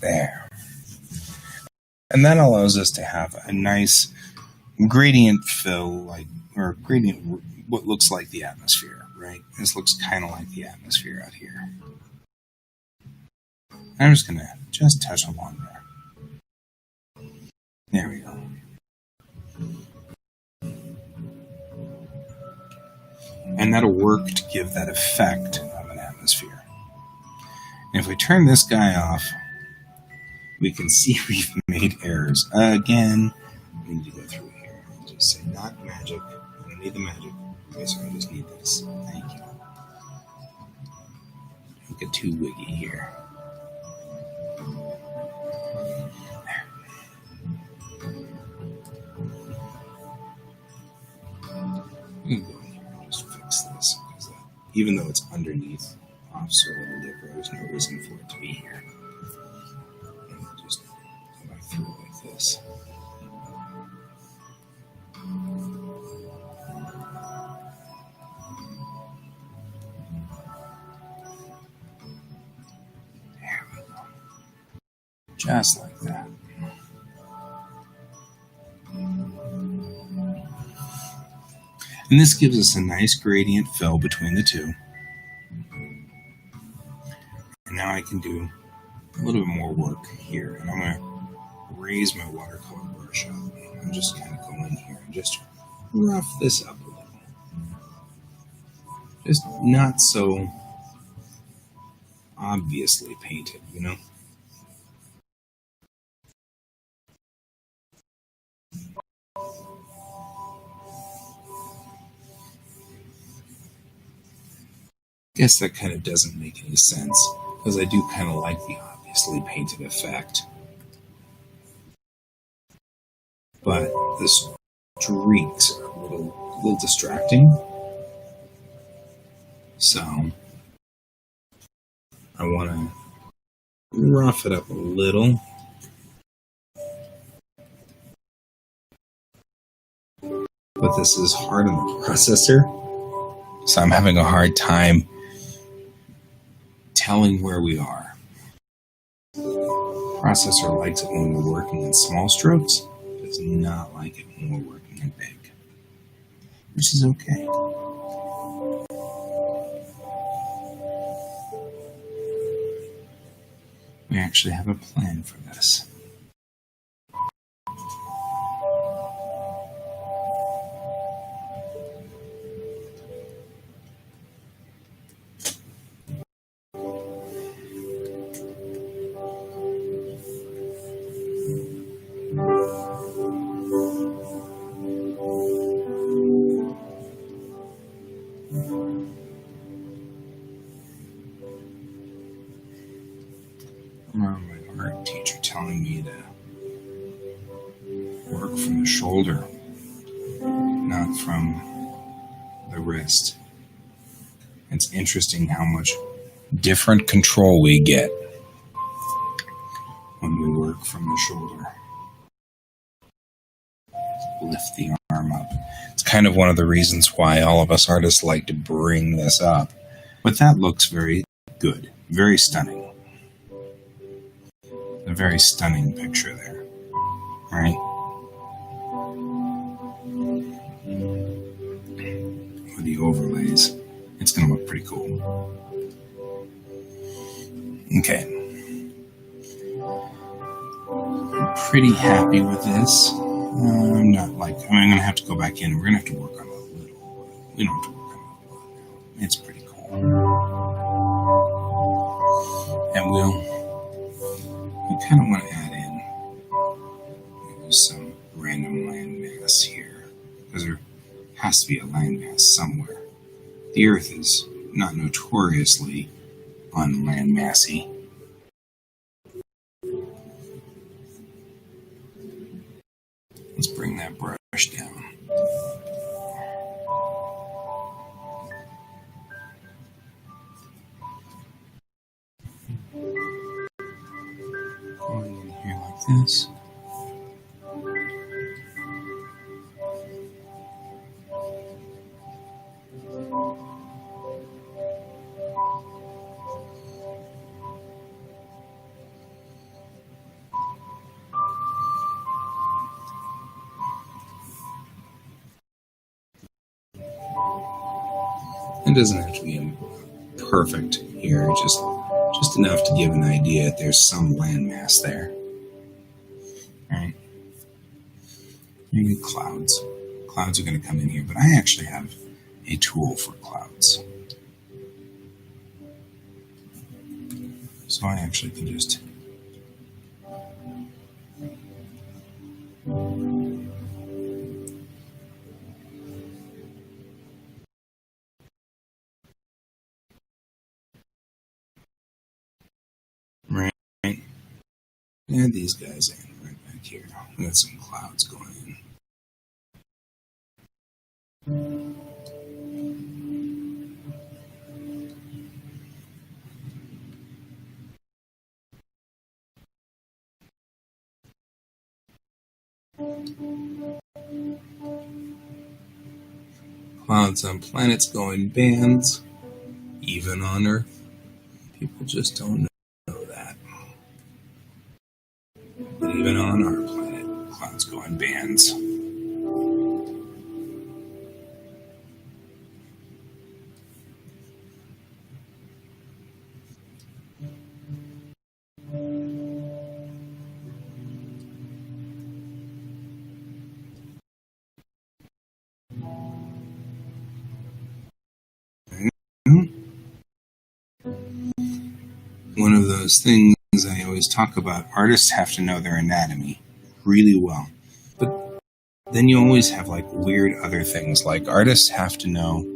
There. And that allows us to have a nice gradient fill, or gradient, what looks like the atmosphere, right? This looks kind of like the atmosphere out here. I'm just going to just touch along there. There we go. And that'll work to give that effect of an atmosphere. And if we turn this guy off, we can see we've made errors. Again, we need to go through here and just say not magic. I don't need the magic. Okay, so I just need this. Thank you. Don't get too wiggy here. Just fix this because even though it's underneath Officer Little Dipper, there's no reason for it to be here. And we'll just go back through like this. There we go. Just like that. And this gives us a nice gradient fill between the two. And now I can do a little bit more work here. And I'm going to raise my watercolor brush up. I'm just kind of going here and just rough this up a little. Just not so obviously painted, you know? I guess that kind of doesn't make any sense, because I do kind of like the obviously painted effect. But the streaks are a little distracting. So I want to rough it up a little. But this is hard on the processor, so I'm having a hard time telling where we are. Processor likes it when we're working in small strokes, does not like it when we're working in big, which is okay. We actually have a plan for this. I remember my art teacher telling me to work from the shoulder, not from the wrist. It's interesting how much different control we get when we work from the shoulder. Lift the arm up. It's kind of one of the reasons why all of us artists like to bring this up. But that looks very good, very stunning. A very stunning picture there, right? With the overlays, it's going to look pretty cool. Okay. I'm pretty happy with this. I'm going to have to go back in. We're going to have to work on it a little. We don't have to work on it a lot now. It's pretty cool. And we kind of want to add in some random landmass here, because there has to be a landmass somewhere. The Earth is not notoriously unlandmassy. Let's bring that brush down. Going in here like this. It doesn't have to be perfect here, just enough to give an idea that there's some landmass there. Alright. You get clouds. Clouds are going to come in here, but I actually have a tool for clouds. So I actually can just right, add these guys in right back here. We got some clouds going in. Clouds on planets go in bands, even on Earth. People just don't know that. But even on our planet, clouds go in bands. One of those things I always talk about, artists have to know their anatomy really well. But then you always have like weird other things, like artists have to know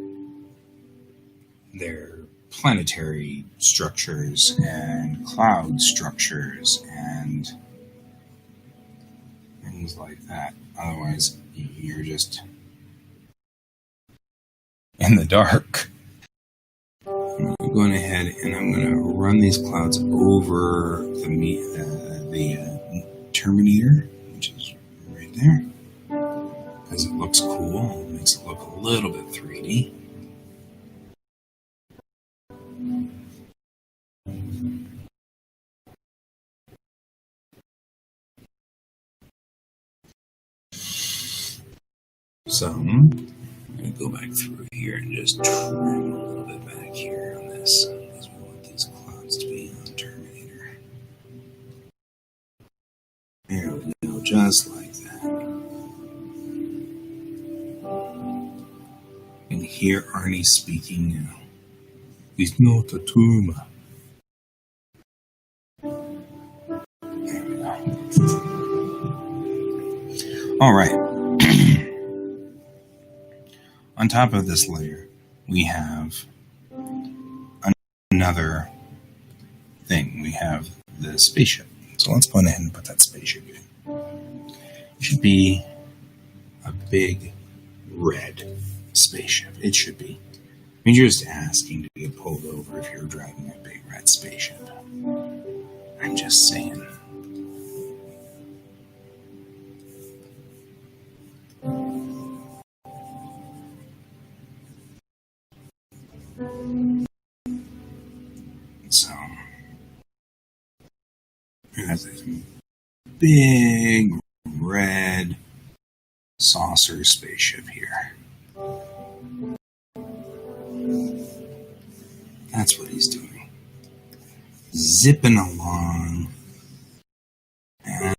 their planetary structures and cloud structures and things like that. Otherwise, you're just in the dark. I'm going ahead and I'm going to run these clouds over the Terminator, which is right there, because it looks cool. It makes it look a little bit 3D. So I'm going to go back through here and just trim a little bit back here on this, because we want these clouds to be on Terminator. There we go, just like that. And hear Arnie speaking now. He's not a tumor. There we go. All right. On top of this layer, we have another thing. We have the spaceship. So let's go ahead and put that spaceship in. It should be a big red spaceship. It should be. I mean, you're just asking to get pulled over if you're driving a big red spaceship. I'm just saying. So, it has this big red saucer spaceship here. That's what he's doing. Zipping along. And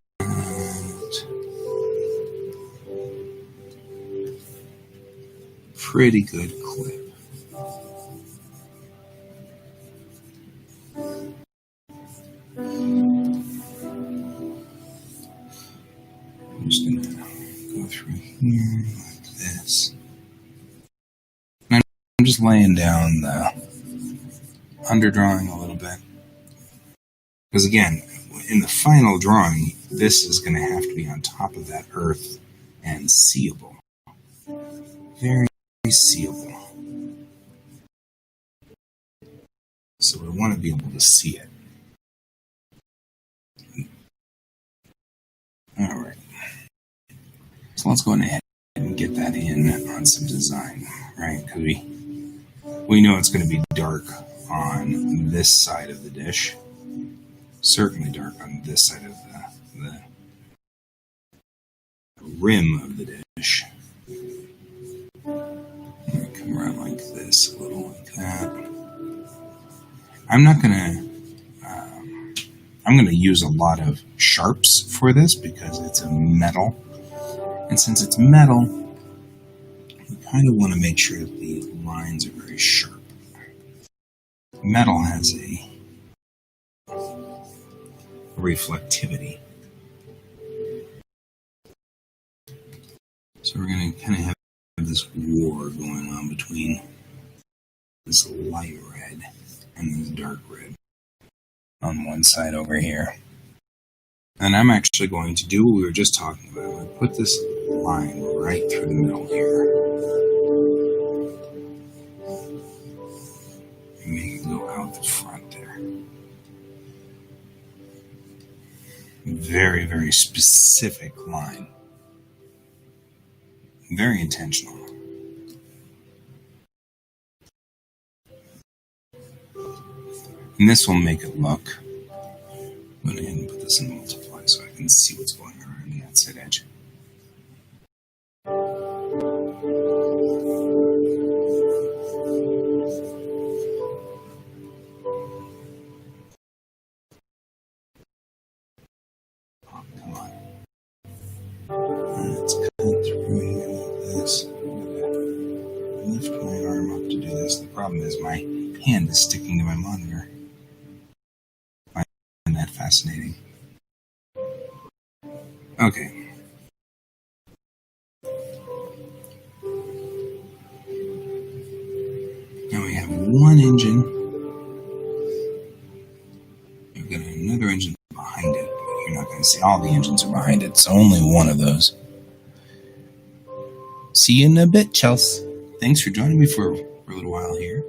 pretty good clip. I'm just going to go through here like this. And I'm just laying down the underdrawing a little bit. Because again, in the final drawing, this is going to have to be on top of that earth and seeable. Very seeable. So we want to be able to see it. All right. So let's go ahead and get that in on some design, right? Because we know it's going to be dark on this side of the dish. Certainly dark on this side of the rim of the dish. Come around like this, a little like that. I'm going to use a lot of sharps for this because it's a metal. And since it's metal, we kind of want to make sure that the lines are very sharp. Metal has a reflectivity. So we're going to kind of have this war going on between this light red and this dark red on one side over here. And I'm actually going to do what we were just talking about. I'm going to put this line right through the middle here. And make it go out the front there. Very, very specific line. Very intentional. And this will make it look. I'm going to go ahead and put this in multiply so I can see what's going on in the outside edge. Oh, come on. Let's cut through here like this. Lift my arm up to do this. The problem is my hand is sticking to my monitor. I find that fascinating. Okay. Now we have one engine. We've got another engine behind it. But you're not going to see all the engines are behind it. So only one of those. See you in a bit, Chelsea. Thanks for joining me for a little while here.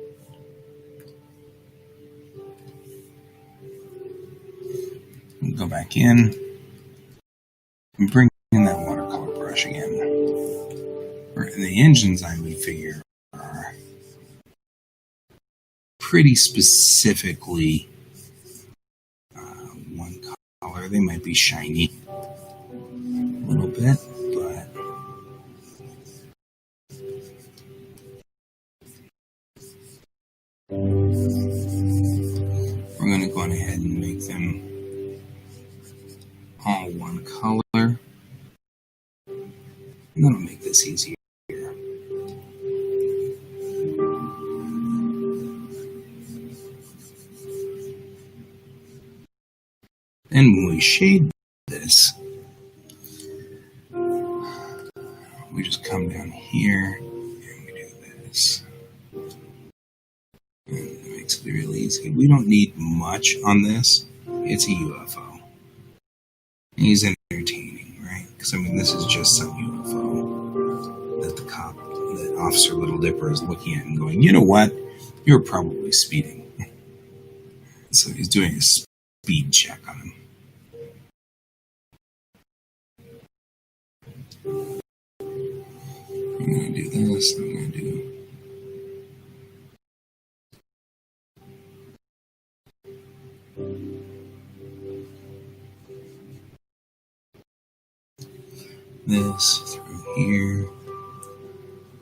Go back in and bring in that watercolor brush again. The engines, I would figure, are pretty specifically one color. They might be shiny a little bit, but we're going to go ahead and make them all one color. And that'll make this easier. And when we shade this, we just come down here and we do this. And it makes it really easy. We don't need much on this. It's a UFO. He's entertaining, right? Because, I mean, this is just some UFO that that Officer Little Dipper is looking at and going, you know what? You're probably speeding. So he's doing a speed check on him. I'm going to do this. I'm going to do... this through here.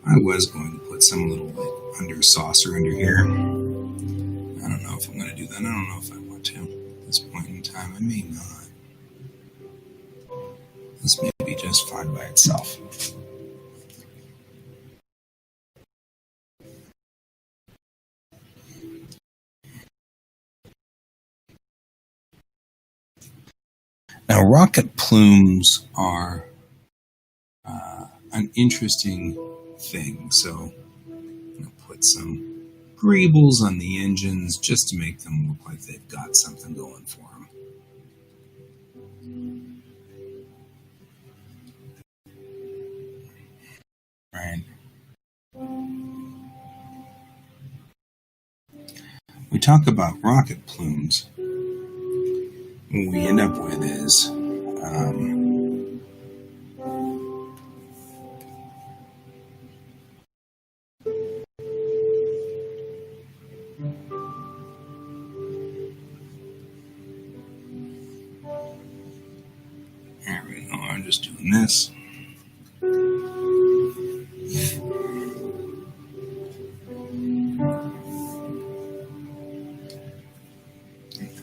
I was going to put some little like under saucer under here. I don't know if I'm going to do that. I don't know if I want to at this point in time. I may not. This may be just fine by itself. Now, rocket plumes are an interesting thing. So I'm going to put some greebles on the engines just to make them look like they've got something going for them. Right. We talk about rocket plumes. What we end up with is there we go. I'm just doing this.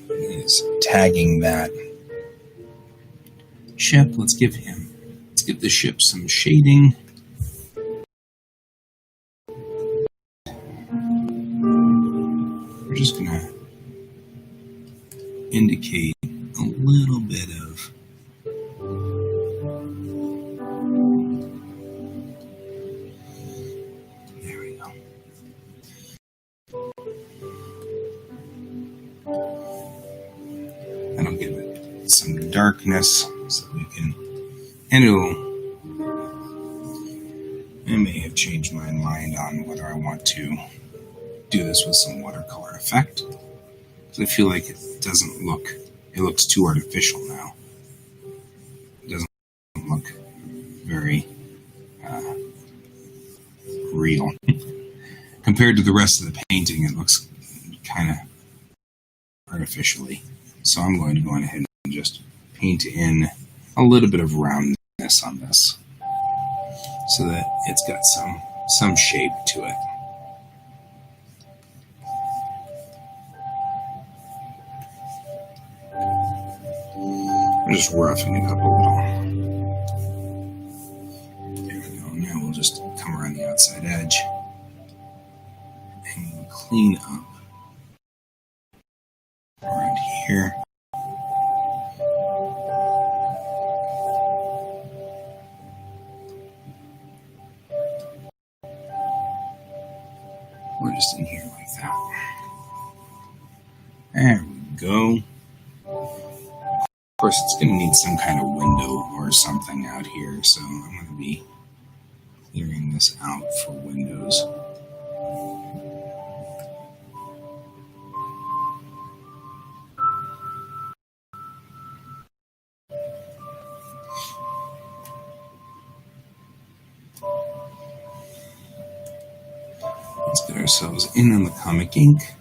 Is tagging that ship. Let's give the ship some shading. indicate a little bit of there we go. That'll give it some darkness so we can, and I may have changed my mind on whether I want to do this with some watercolor effect. I feel like it doesn't look, it looks too artificial now. It doesn't look very real. Compared to the rest of the painting, it looks kind of artificially. So I'm going to go ahead and just paint in a little bit of roundness on this so that it's got some shape to it. I'm just roughing it up a little. There we go. Now we'll just come around the outside edge and clean up around here. We're just in here like that. There we go. Of course, it's going to need some kind of window or something out here, so I'm going to be clearing this out for windows. Let's get ourselves in on the comic ink.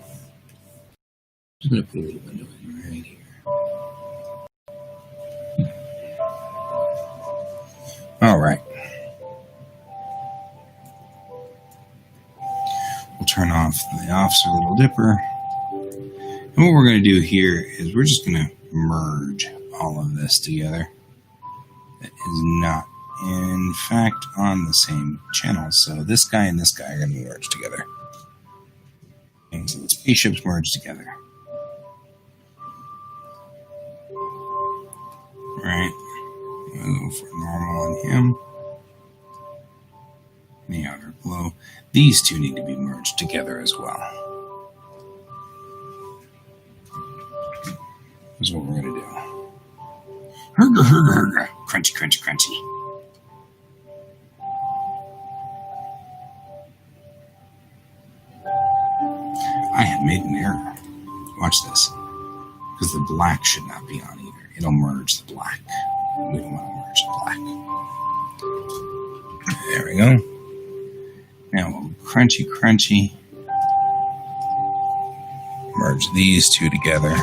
I'm going to put a little window in right here. All right. We'll turn off the Officer Little Dipper. And what we're going to do here is we're just going to merge all of this together. That is not, in fact, on the same channel. So this guy and this guy are going to merge together. And so the spaceships merge together. All right. I'll go for normal on him. The outer glow. These two need to be merged together as well. That's what we're going to do. Hurga, hurga, hurga. Crunchy, crunchy, crunchy. I have made an error. Watch this. Because the black should not be on either. It'll merge the black. We don't want to merge the black. There we go. Now we'll crunchy, crunchy. Merge these two together.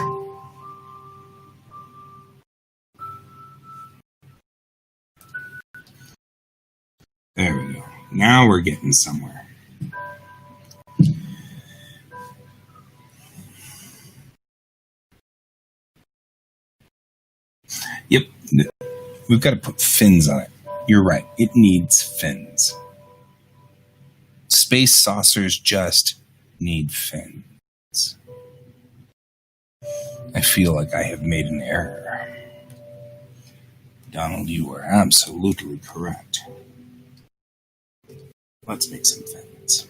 There we go. Now we're getting somewhere. Yep. We've got to put fins on it. You're right. It needs fins. Space saucers just need fins. I feel like I have made an error. Donald, you are absolutely correct. Let's make some fins.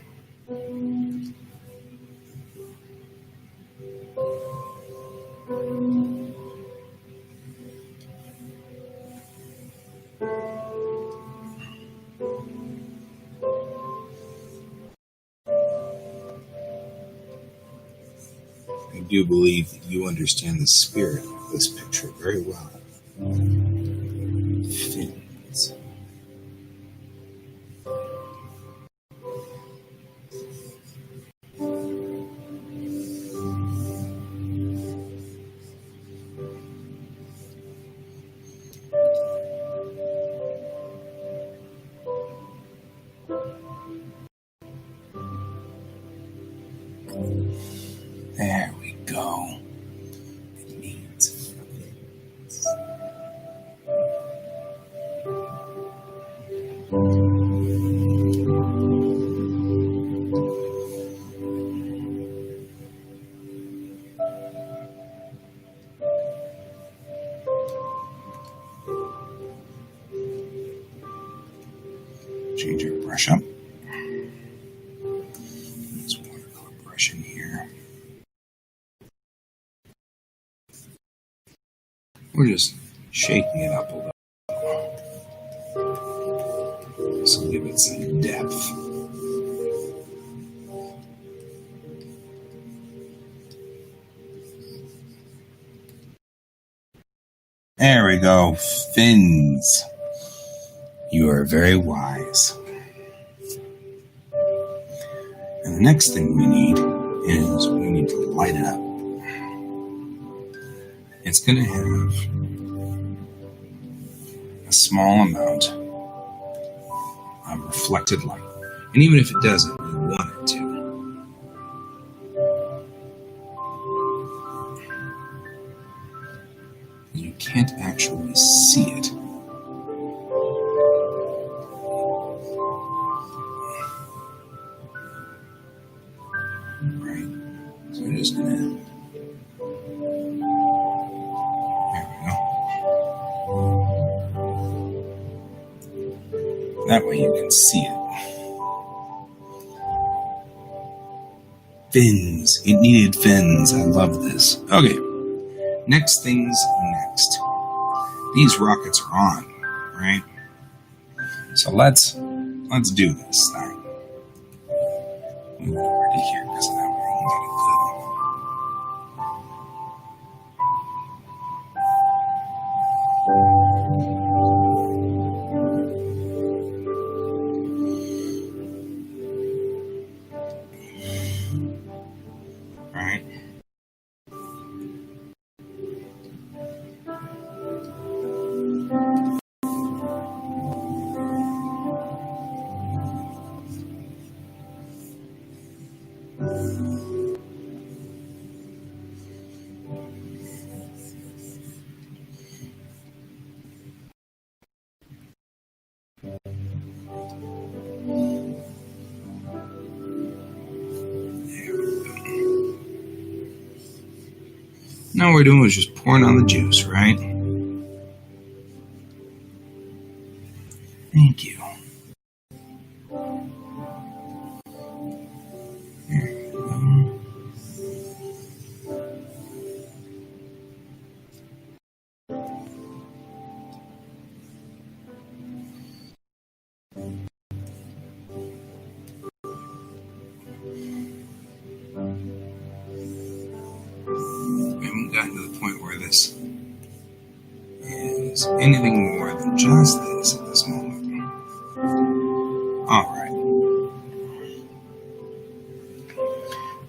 I do believe that you understand the spirit of this picture very well. Fins. There we go. It needs fins. Change our brush up. This watercolor brush in here. We're just shaking it up a little. This will give it some depth. There we go. Fins. You are very wise. And the next thing we need is we need to light it up. It's going to have a small amount of reflected light. And even if it doesn't, we want it to. You can't actually see it. Right? So we're just going to... There we go. That way you can see it. Fins. It needed fins. I love this. Okay. Next things next. These rockets are on, right? So let's do this thing. Move it over to here because that way you get it good. All right. Now what we're doing is just pouring on the juice, right? Thank you. There we go. We haven't gotten to the point where this is anything more than just this at this moment. Alright.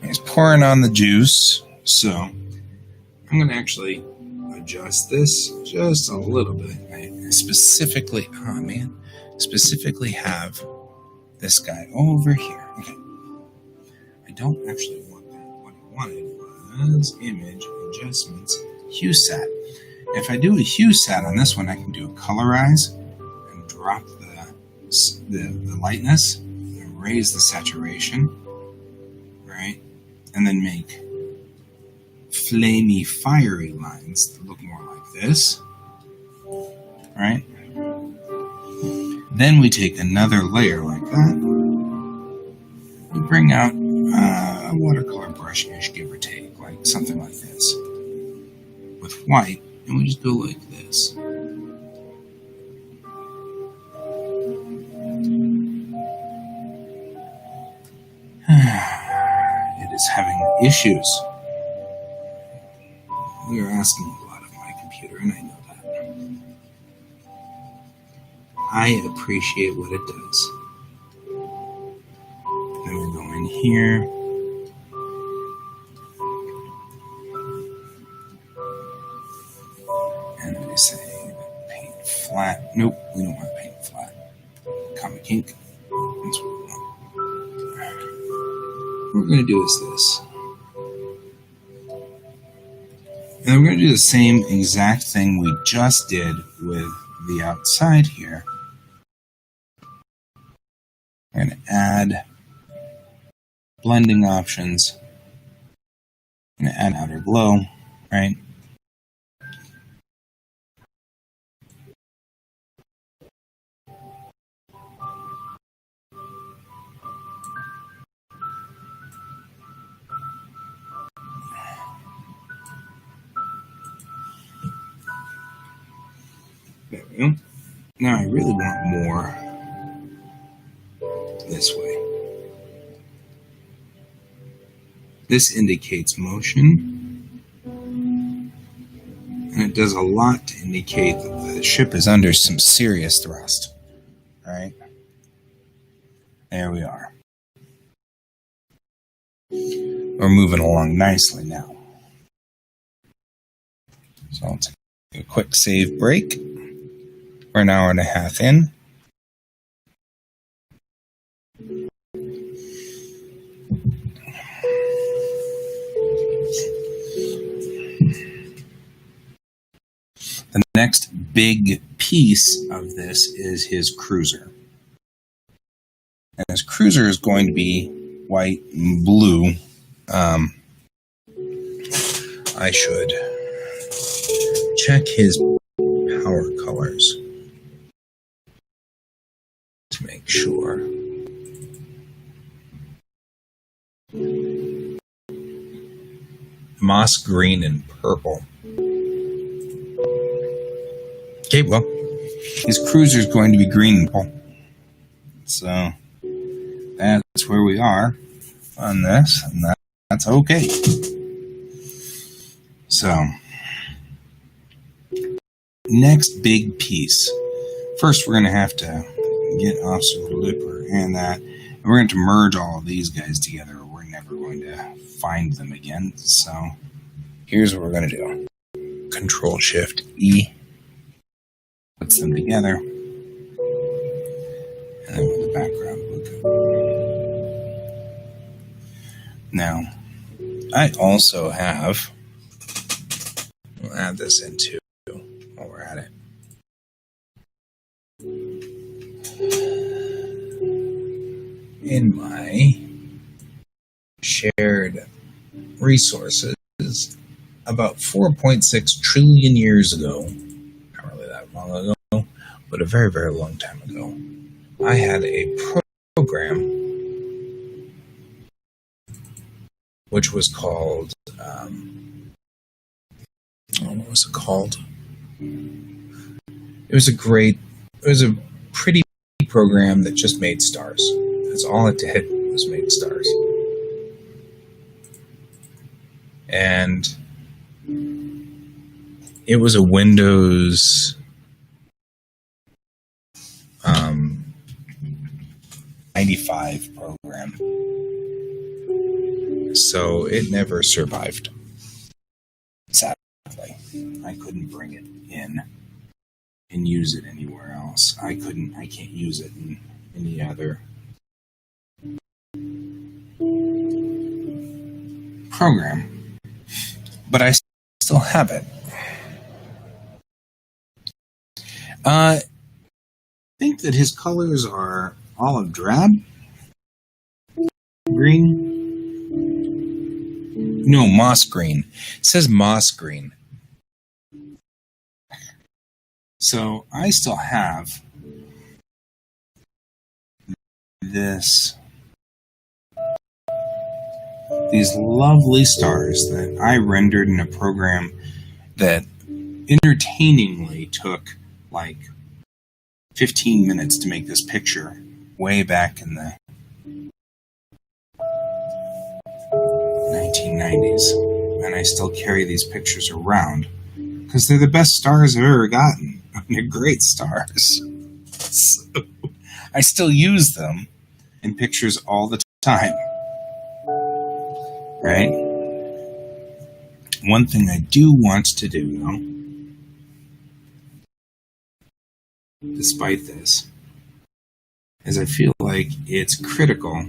He's pouring on the juice, so I'm going to actually adjust this just a little bit. I specifically have this guy over here. Okay. I don't actually want that. What I wanted was image, adjustments, hue set. If I do a hue set on this one, I can do a colorize and drop the lightness and raise the saturation, right? And then make flamey, fiery lines that look more like this, right? Then we take another layer like that. We bring out a watercolor brush-ish, give or take, like something like this, with white, and we just go like this. It is having issues. We are asking a lot of my computer, and I know that. I appreciate what it does. Then we go in here. And we say paint flat. Nope, we don't want paint flat. Comic ink. That's what we want. What we're going to do is this. And then we're going to do the same exact thing we just did with the outside here. We're going to add blending options. I'm going to add outer glow, right? go. Now I really want more this way. This indicates motion, and it does a lot to indicate that the ship is under some serious thrust. Right? There we are. We're moving along nicely now. So I'll take a quick save break. We're an hour and a half in. The next big piece of this is his cruiser. And his cruiser is going to be white and blue. I should check his power colors to make sure. Moss green and purple. Okay, well, his cruiser is going to be green and purple. So that's where we are on this, and that's okay. So, next big piece. First, we're going to have to get Officer Looper and that. And we're going to merge all of these guys together, or we're never going to find them again. So, here's what we're going to do. Control-Shift-E. Puts them together. And then with the background look. Now, I also have... We'll add this in too while we're at it. In my shared resources, about 4.6 trillion years ago, not really that long ago, but a very, very long time ago, I had a program which was called what was it called? It was a pretty program that just made stars. That's all it did, was make stars. And it was a Windows 95 program. So it never survived. Sadly, I couldn't bring it in and use it anywhere else. I can't use it in any other program. But I still have it. I think that his colors are olive drab, green. No, moss green. It says moss green. So I still have these lovely stars that I rendered in a program that entertainingly took like 15 minutes to make this picture way back in the 1990s. And I still carry these pictures around because they're the best stars I've ever gotten. They're great stars. So I still use them in pictures all the time. Right? One thing I do want to do, though, despite this, is I feel like it's critical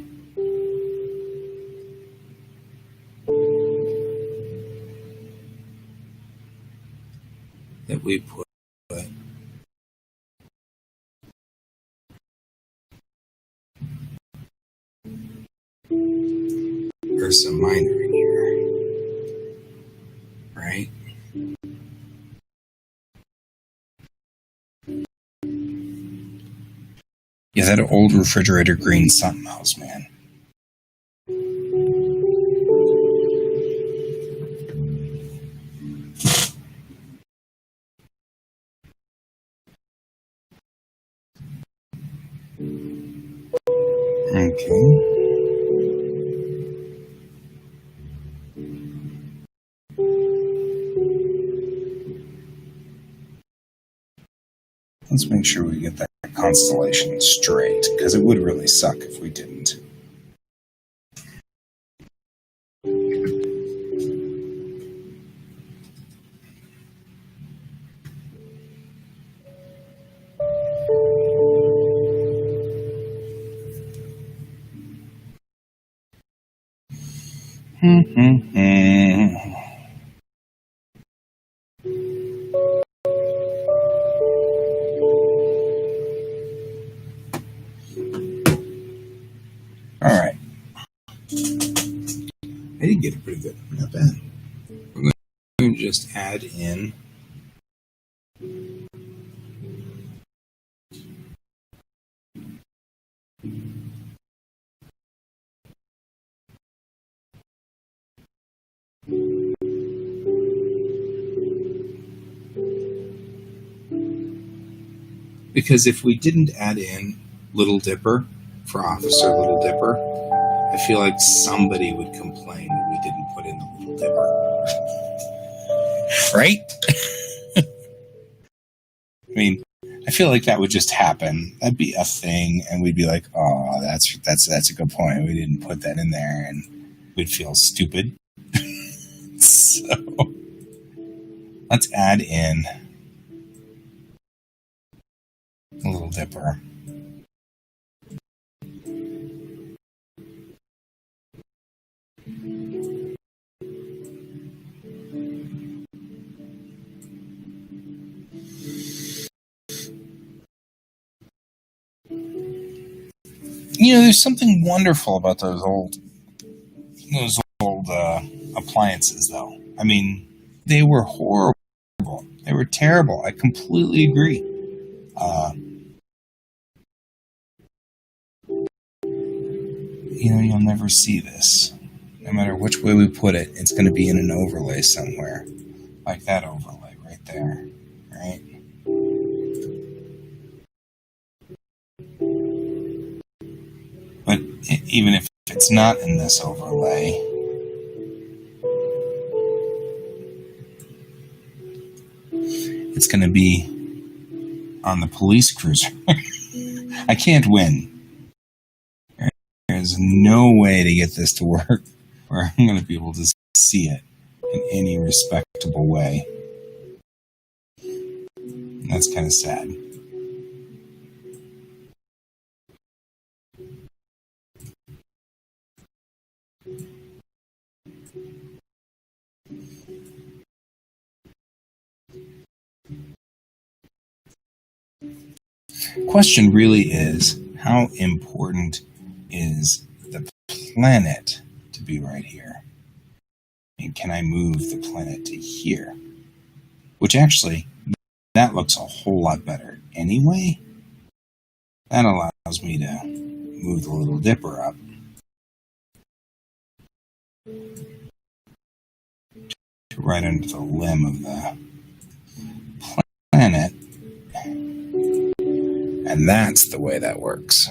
that we put Ursa Minor in here, right? Yeah, that old refrigerator green something else, man. Okay. Let's make sure we get that constellation straight, because it would really suck if we didn't. All right. I did get it pretty good. Not bad. We're going to just add in because if we didn't add in Little Dipper for Officer Little Dipper, I feel like somebody would complain that we didn't put in the Little Dipper. Right? I mean, I feel like that would just happen. That'd be a thing, and we'd be like, "Oh, that's a good point. We didn't put that in there," and we'd feel stupid. So let's add in a Little Dipper. You know, there's something wonderful about those old appliances, though. I mean, they were horrible. They were terrible. I completely agree. You'll never see this. No matter which way we put it, it's going to be in an overlay somewhere. Like that overlay right there. Right? But even if it's not in this overlay, it's going to be on the police cruiser. I can't win. There's no way to get this to work where I'm going to be able to see it in any respectable way. And that's kind of sad. Question really is, how important is the planet to be right here? And can I move the planet to here? Which actually, that looks a whole lot better anyway. That allows me to move the Little Dipper up to right under the limb of the planet. And that's the way that works.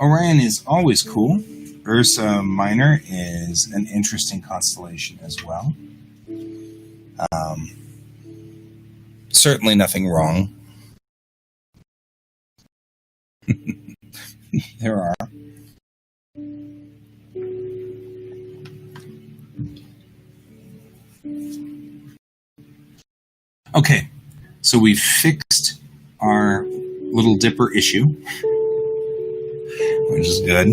Orion is always cool. Ursa Minor is an interesting constellation as well. Certainly nothing wrong. There are. Okay, so we fixed our Little Dipper issue, which is good.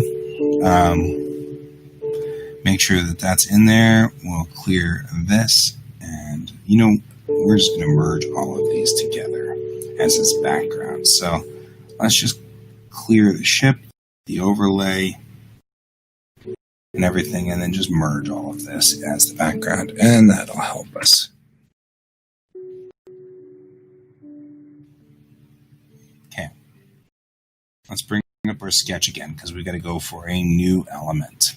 Make sure that that's in there. We'll clear this, and we're just going to merge all of these together as its background. So let's just clear the ship, the overlay, and everything, and then just merge all of this as the background, and that'll help us. Okay. Let's bring up our sketch again, because we got to go for a new element.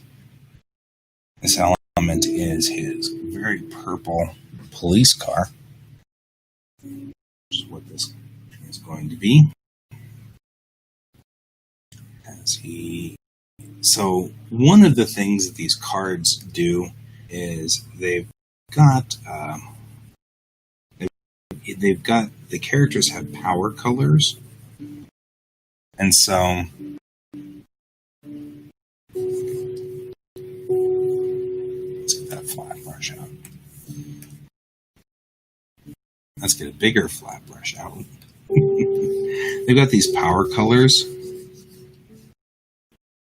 This element is his very purple police car, which is what this is going to be. See, so one of the things that these cards do is got they've got the characters have power colors, and so let's get that flat brush out. Let's get a bigger flat brush out. They've got these power colors,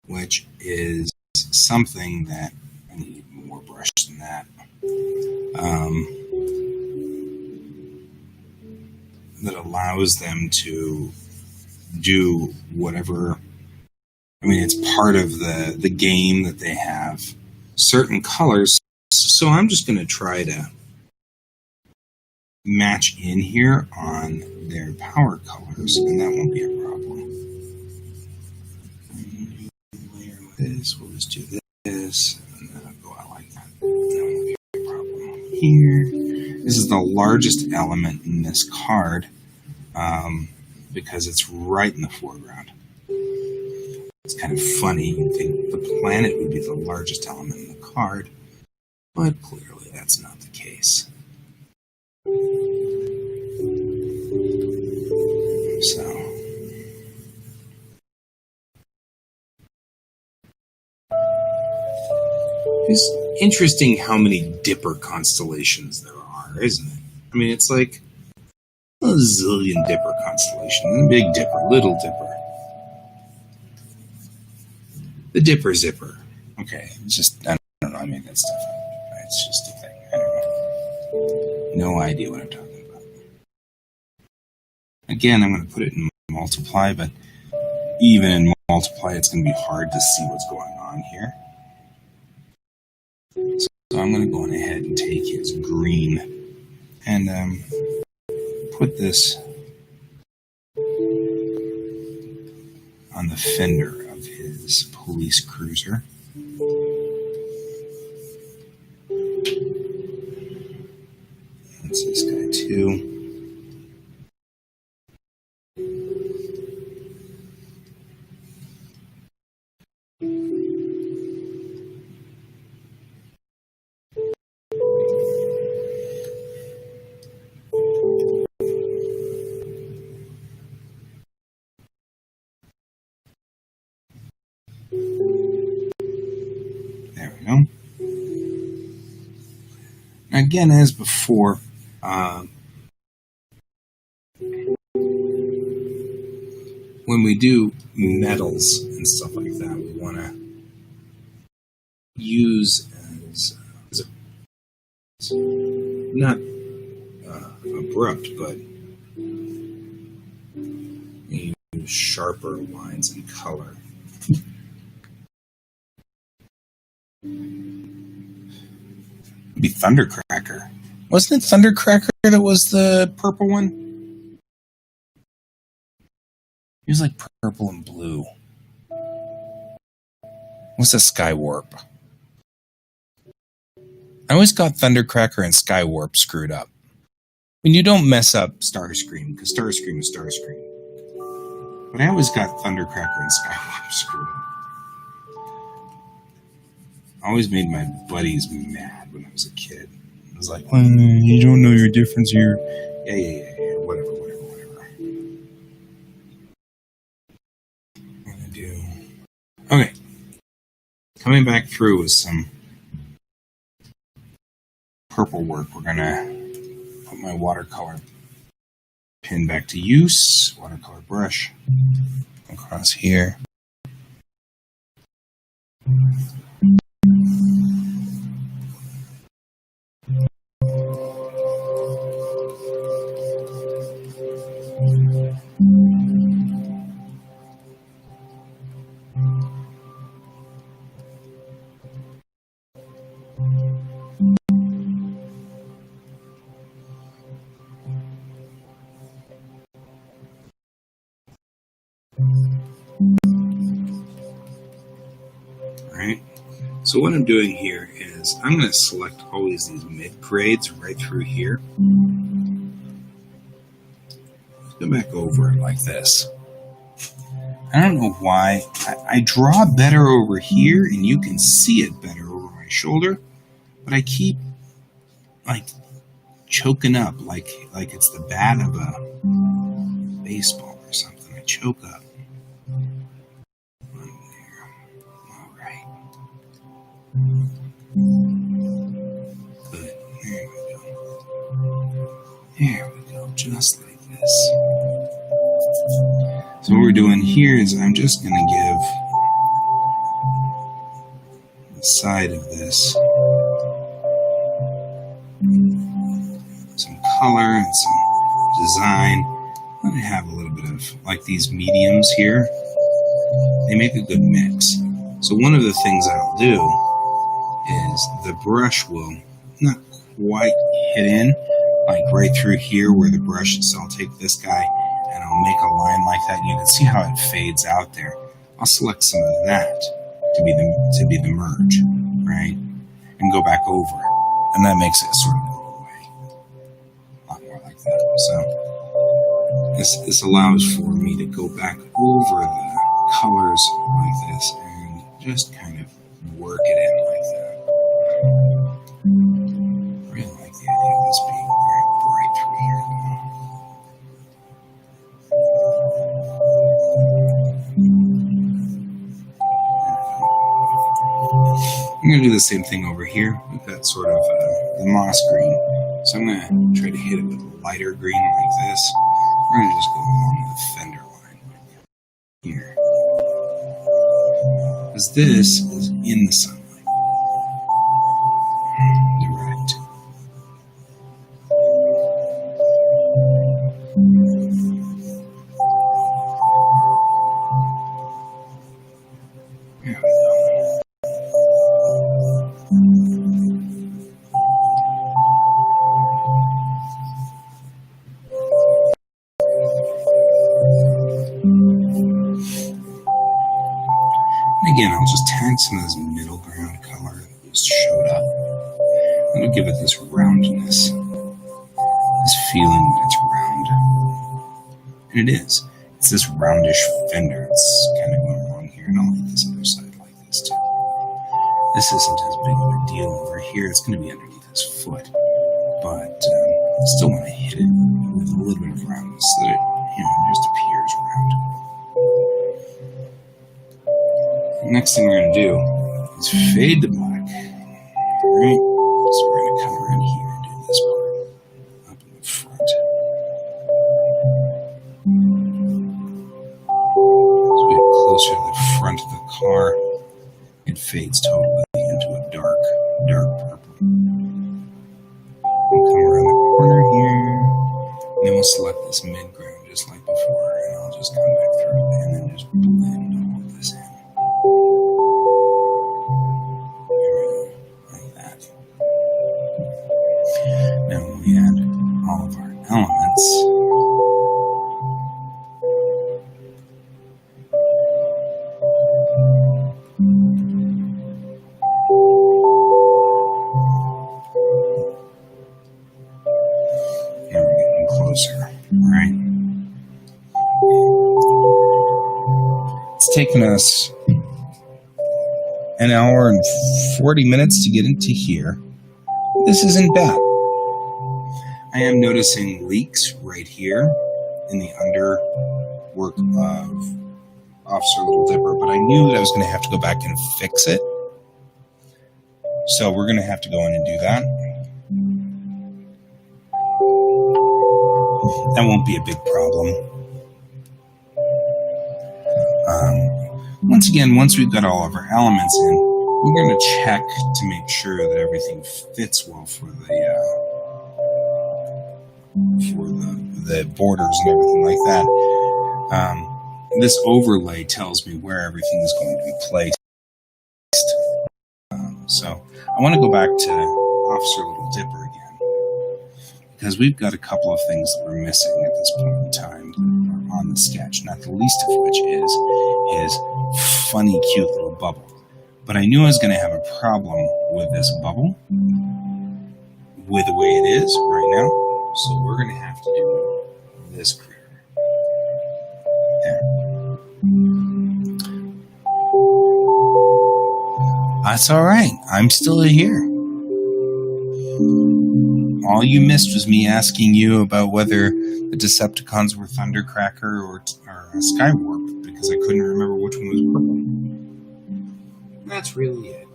which is something that I need more brush than that. That allows them to do whatever. I mean, it's part of the game that they have certain colors. So I'm just going to try to match in here on their power colors, and that won't be a problem. Layer this, we'll just do this, and then I'll go out like that. That won't be a problem. Here, this is the largest element in this card because it's right in the foreground. It's kind of funny. You'd think the planet would be the largest element in the card, but clearly that's not the case. So, it's interesting how many Dipper constellations there are, isn't it? I mean, it's like a zillion Dipper constellations. Big Dipper, Little Dipper. The Dipper Zipper. Okay, it's just, I don't know, I made that stuff up. It's just a thing. I don't know. No idea what I'm talking about. Again, I'm going to put it in multiply, but even in multiply, it's going to be hard to see what's going on here. So I'm going to go on ahead and take his green and put this on the fender of his police cruiser. That's this guy too. There we go. Again, as before, when we do metals and stuff like that, we want to use as not abrupt, but use sharper lines in color. Be Thundercracker. Wasn't it Thundercracker that was the purple one? He was like purple and blue. What's a Skywarp? I always got Thundercracker and Skywarp screwed up. I mean, you don't mess up Starscream, because Starscream is Starscream. But I always got Thundercracker and Skywarp screwed up. I always made my buddies mad when I was a kid. I was like, well, you don't know your difference here. Yeah, whatever. I'm gonna do... Okay. Coming back through with some purple work, we're gonna put my watercolor pin back to use. Watercolor brush across here. Alright, so what I'm doing here is I'm going to select always these mid-grades right through here. Go back over it like this. I don't know why. I draw better over here, and you can see it better over my shoulder, but I keep, like, choking up, like it's the bat of a baseball or something. I choke up. Right there. All right. Good. There we go. There we go. Just like this. So what we're doing here is I'm just going to give the side of this some color and some design. Let me have a little bit of, like, these mediums here. They make a good mix. So one of the things I'll do is the brush will not quite hit in, like right through here where the brush is. So I'll take this guy and I'll make a line like that. You can see how it fades out there. I'll select some of that to be the merge, right? And go back over it. And that makes it sort of go away. A lot more like that. So this allows for me to go back over the colors like this and just kind of work it in like that. I really like the idea of this being very bright through here. I'm going to do the same thing over here with that sort of the moss green. So I'm going to try to hit it with a lighter green like this. We're going to just go along the fender line here. Because this is in the sunlight. Direct. There we go. Again, I'll just tag some of this middle ground color that just showed up. It'll give it this roundness, this feeling that it's round. And it is. It's this roundish fender. It's kind of going along here, and I'll hit this other side like this too. This isn't as big of a deal over here. It's going to be underneath his foot. But I still want to hit it with a little bit of roundness so that it, just appears round. Next thing we're going to do is fade to black. Right? So we're going to come around here and do this part up in the front. As we get closer to the front of the car, it fades totally into a dark purple. We'll come around the corner here, and then we'll select this mid-ground just like before, and I'll just come back through and then just blend all of this in. Now when we add all of our elements, now we're getting closer, right? It's taken us an hour and 40 minutes to get into here. This isn't bad. I am noticing leaks right here in the underwork of Officer Little Dipper, but I knew that I was going to have to go back and fix it. So we're going to have to go in and do that. That won't be a big problem. Once again, once we've got all of our elements in, we're going to check to make sure that everything fits well for the borders and everything like that. This overlay tells me where everything is going to be placed. So I want to go back to Officer Little Dipper again, because we've got a couple of things that we're missing at this point in time on the sketch, not the least of which is his funny, cute little bubble. But I knew I was going to have a problem with this bubble, with the way it is right now. So we're going to have to do this critter. There. That's all right. I'm still here. All you missed was me asking you about whether the Decepticons were Thundercracker or Skywarp, because I couldn't remember which one was purple. That's really it.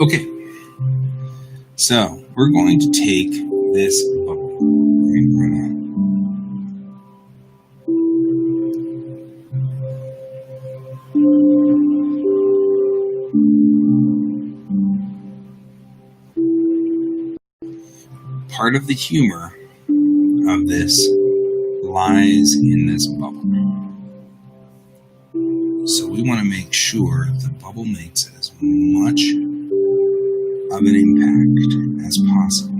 Okay. So, we're going to take this bubble. Part of the humor of this lies in this bubble. So we want to make sure the bubble makes as much of an impact as possible.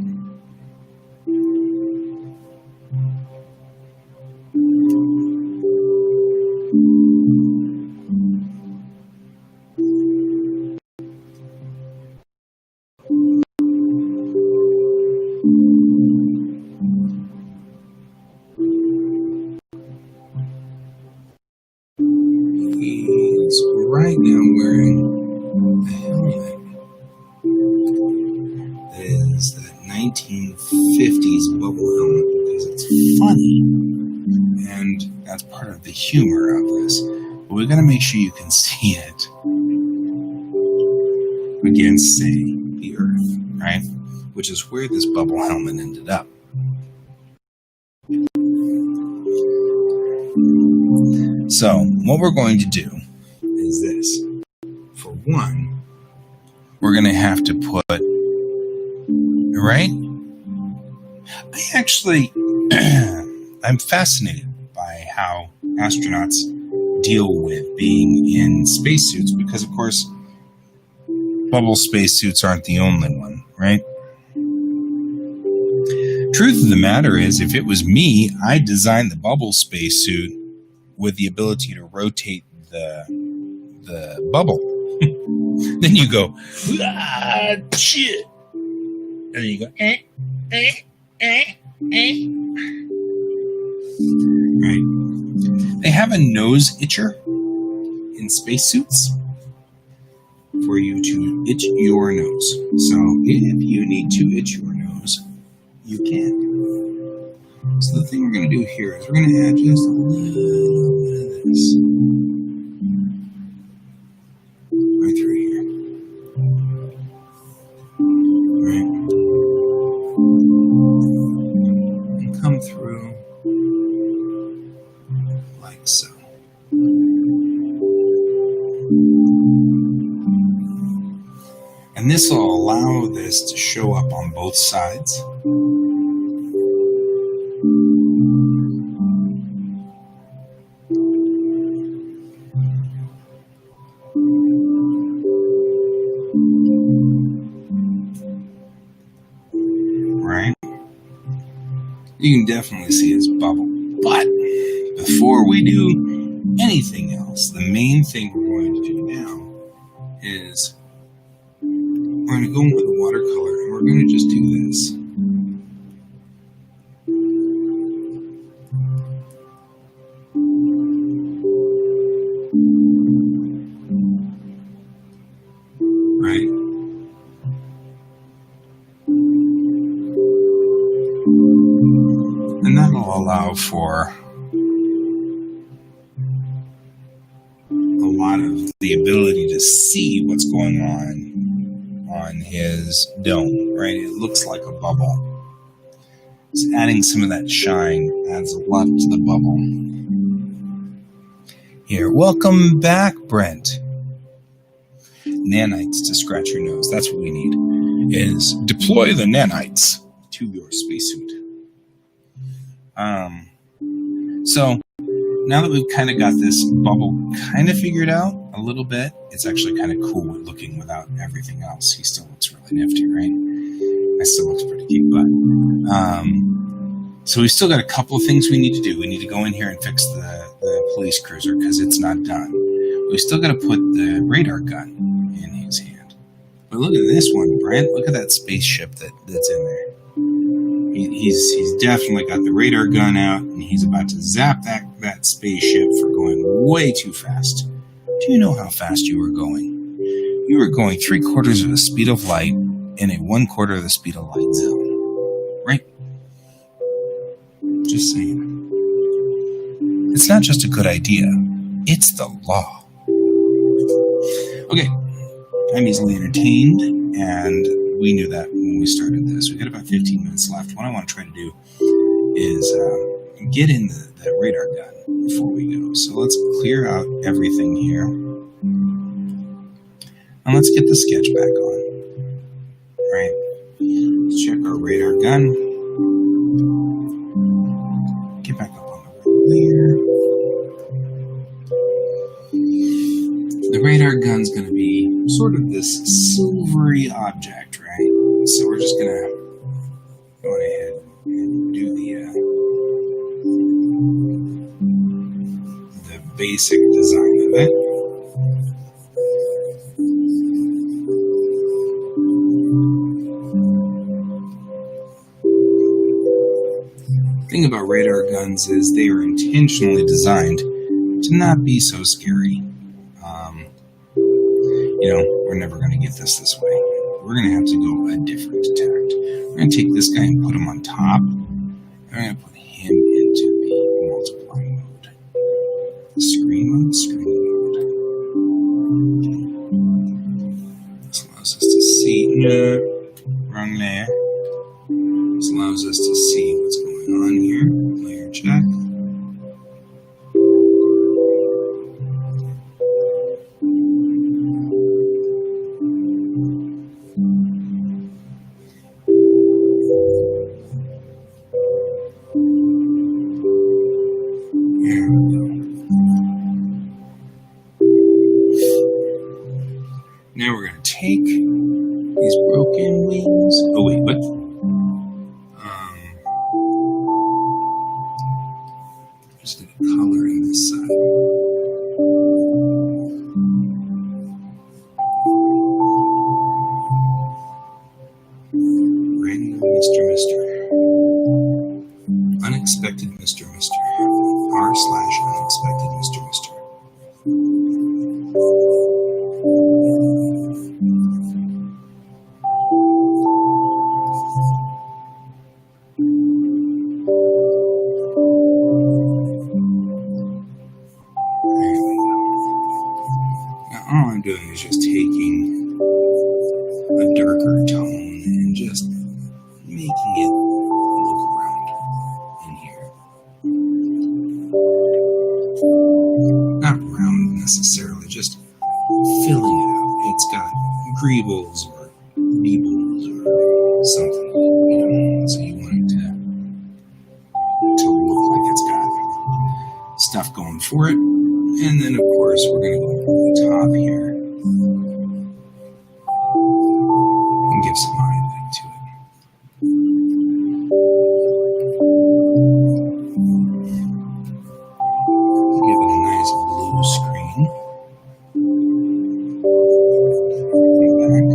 He's right now wearing a helmet that is that 1950s bubble helmet because it's funny, and that's part of the humor of this. But we've got to make sure you can see it against, say, the Earth, right? Which is where this bubble helmet ended up. So, what we're going to do is this. For one, we're going to have to put, right? I'm fascinated by how astronauts deal with being in spacesuits because, of course, bubble spacesuits aren't the only one, right? Truth of the matter is, if it was me, I'd design the bubble spacesuit with the ability to rotate the bubble. Then you go, shit. And then you go, Right. They have a nose itcher in spacesuits for you to itch your nose. So if you need to itch your nose, you can. So the thing we're going to do here is we're going to add just a little bit of this right through here. Right. And come through like so. And this will allow this to show up on both sides. Right? You can definitely see his bubble. But before we do anything else, the main thing we're going to do now is we're going to go in with the watercolor and we're going to just do this. Right? And that'll allow for a lot of the ability to see what's going on his dome, right? It looks like a bubble. So adding some of that shine adds a lot to the bubble. Here, welcome back, Brent. Nanites to scratch your nose. That's what we need, is deploy the nanites to your spacesuit. So now that we've kind of got this bubble kind of figured out a little bit, it's actually kind of cool looking without everything else. He still looks really nifty, right? It still looks pretty cute, but so we've still got a couple of things we need to do. We need to go in here and fix the police cruiser because it's not done. We still got to put the radar gun in his hand. But look at this one, Brent. Look at that spaceship that's in there. He's definitely got the radar gun out, and he's about to zap that spaceship for going way too fast. Do you know how fast you were going? you were going 3/4 of the speed of light in a 1/4 of the speed of light zone. Right? Just saying. It's not just a good idea. It's the law. Okay. I'm easily entertained, and we knew that when we started this. We've got about 15 minutes left. What I want to try to do is get in the radar gun before we go. So let's clear out everything here. And let's get the sketch back on. Right? Let's check our radar gun. Get back up on the layer. The radar gun's going to be sort of this silvery object, right? So we're just going to go ahead and do the basic design of it. The thing about radar guns is they are intentionally designed to not be so scary. We're never going to get this way. We're going to have to go a different tact. We're going to take this guy and put him on top. We're going to put him into the multiply mode. Screen mode. This allows us to see. No, wrong layer. This allows us to see what's going on here. Layer check. Now we're going to take these broken wings. Oh, wait, what? Just going to color in this side. Random Mr. Unexpected Mr. r/unexpected Mr. All I'm doing is just taking a darker tone and just making it look round in here. Not round necessarily, just filling it out. It's got greebles or beebles or something, so you want it to look like it's got stuff going for it. And then, of course, we're going to go over the top here and give some highlight to it. Give it a nice blue screen. Back.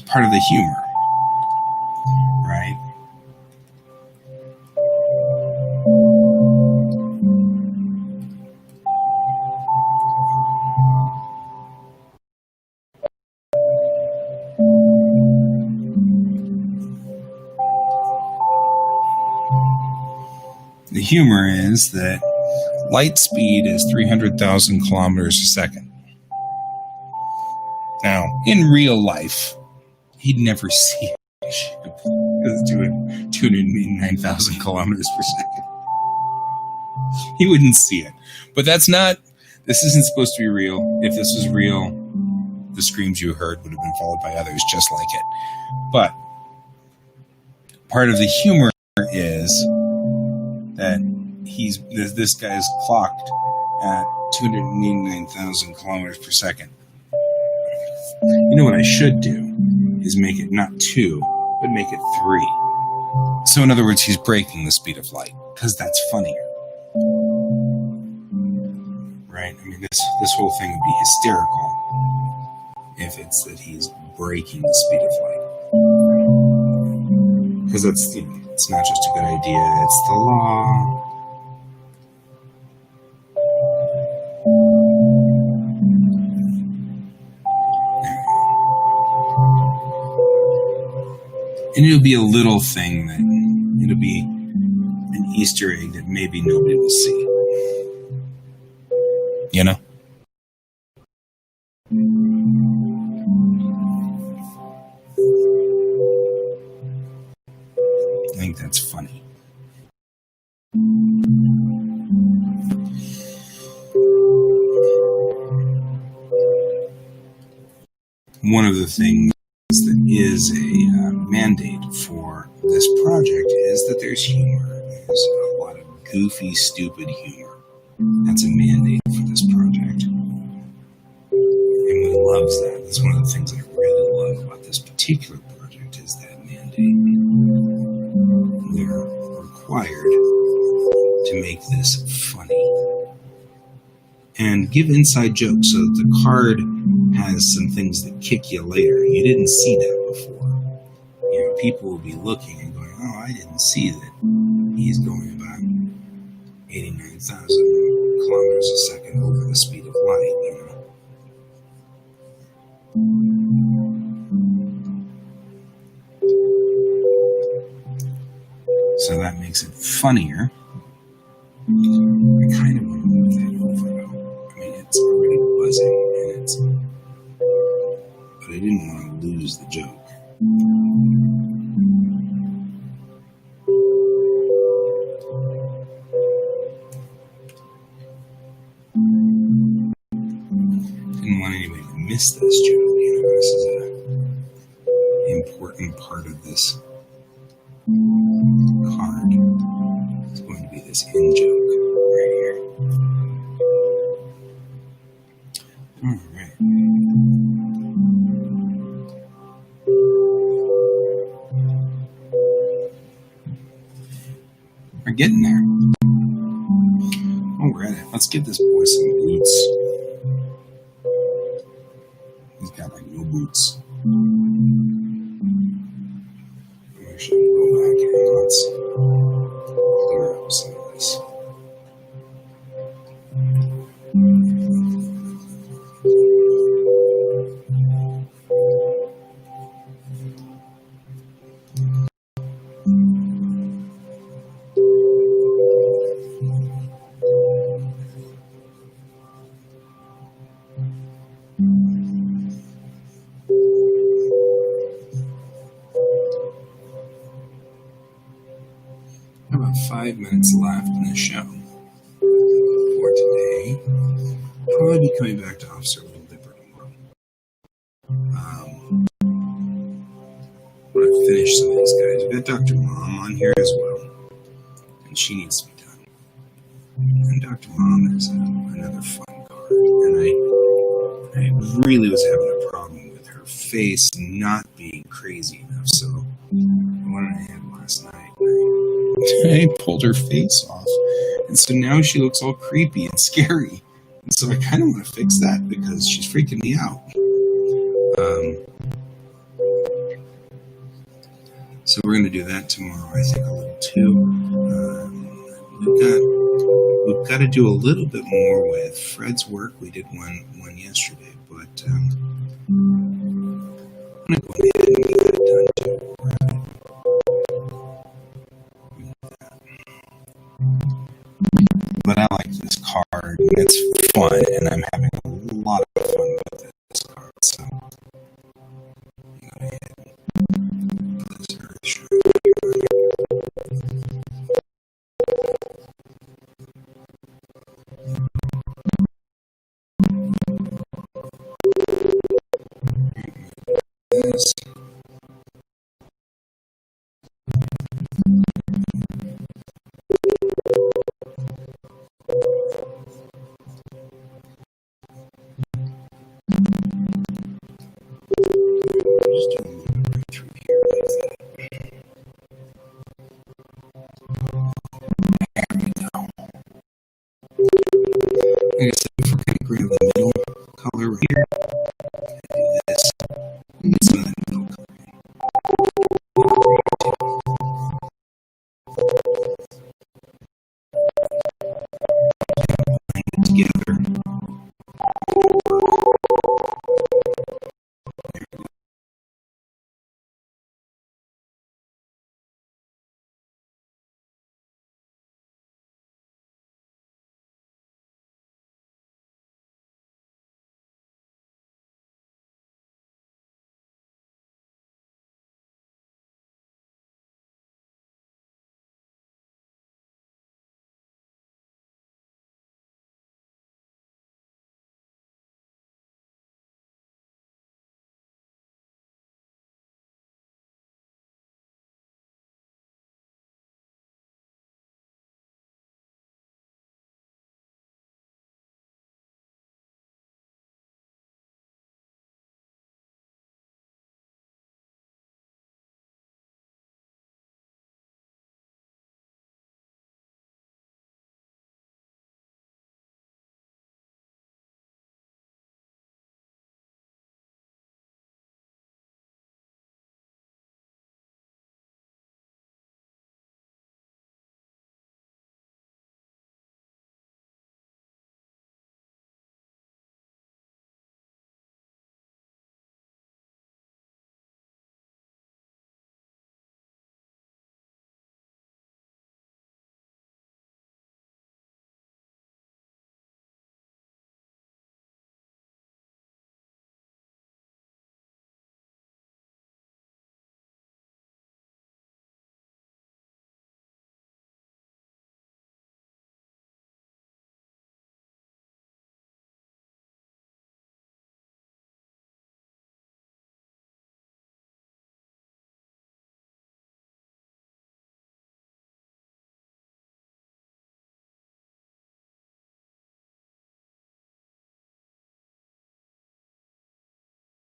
part of the humor, right? The humor is that light speed is 300,000 kilometers a second. Now, in real life, he'd never see a ship because it's doing 289,000 kilometers per second. He wouldn't see it. But this isn't supposed to be real. If this was real, the screams you heard would have been followed by others just like it. But part of the humor is that this guy's clocked at 289,000 kilometers per second. You know what I should do is make it not 2, but make it 3. So in other words, he's breaking the speed of light, because that's funnier. Right? I mean, this whole thing would be hysterical if it's that he's breaking the speed of light. Because that's, it's not just a good idea, it's the law. And it'll be a little thing that it'll be an Easter egg that maybe nobody will see. You know? I think that's funny. One of the things that is a mandate for this project is that there's humor. There's a lot of goofy, stupid humor. That's a mandate for this project. And we loves that. That's one of the things that I really love about this particular project is that mandate. They're required to make this funny. And give inside jokes so that the card has some things that kick you later. You didn't see that before. People will be looking and going, oh, I didn't see that he's going about 89,000 kilometers a second over the speed of light, So that makes it funnier. I kind of want to move that over, though. I mean, it's already buzzing, but I didn't want to lose the joke. Didn't want anybody to miss this joke. This is an important part of this card. It's going to be this in joke right here. All right. We're getting there. Oh, we're at it. Let's give this boy some boots. He's got like no boots. Maybe should go back here and let's clear up some of this. About 5 minutes left in the show for today. Probably be coming back to Officer a little bit tomorrow. When I finish some of these guys, we've got Dr. Mom on here as well, and she needs to be done. And Dr. Mom is another fun card, and I really was having a problem with her face not being crazy enough. So what did I have last night? I pulled her face off, and so now she looks all creepy and scary, and so I kind of want to fix that because she's freaking me out. So we're going to do that tomorrow, I think, a little too. We've got to do a little bit more with Fred's work. We did one yesterday, but I'm going to go ahead and get that done too. But I like this card, and it's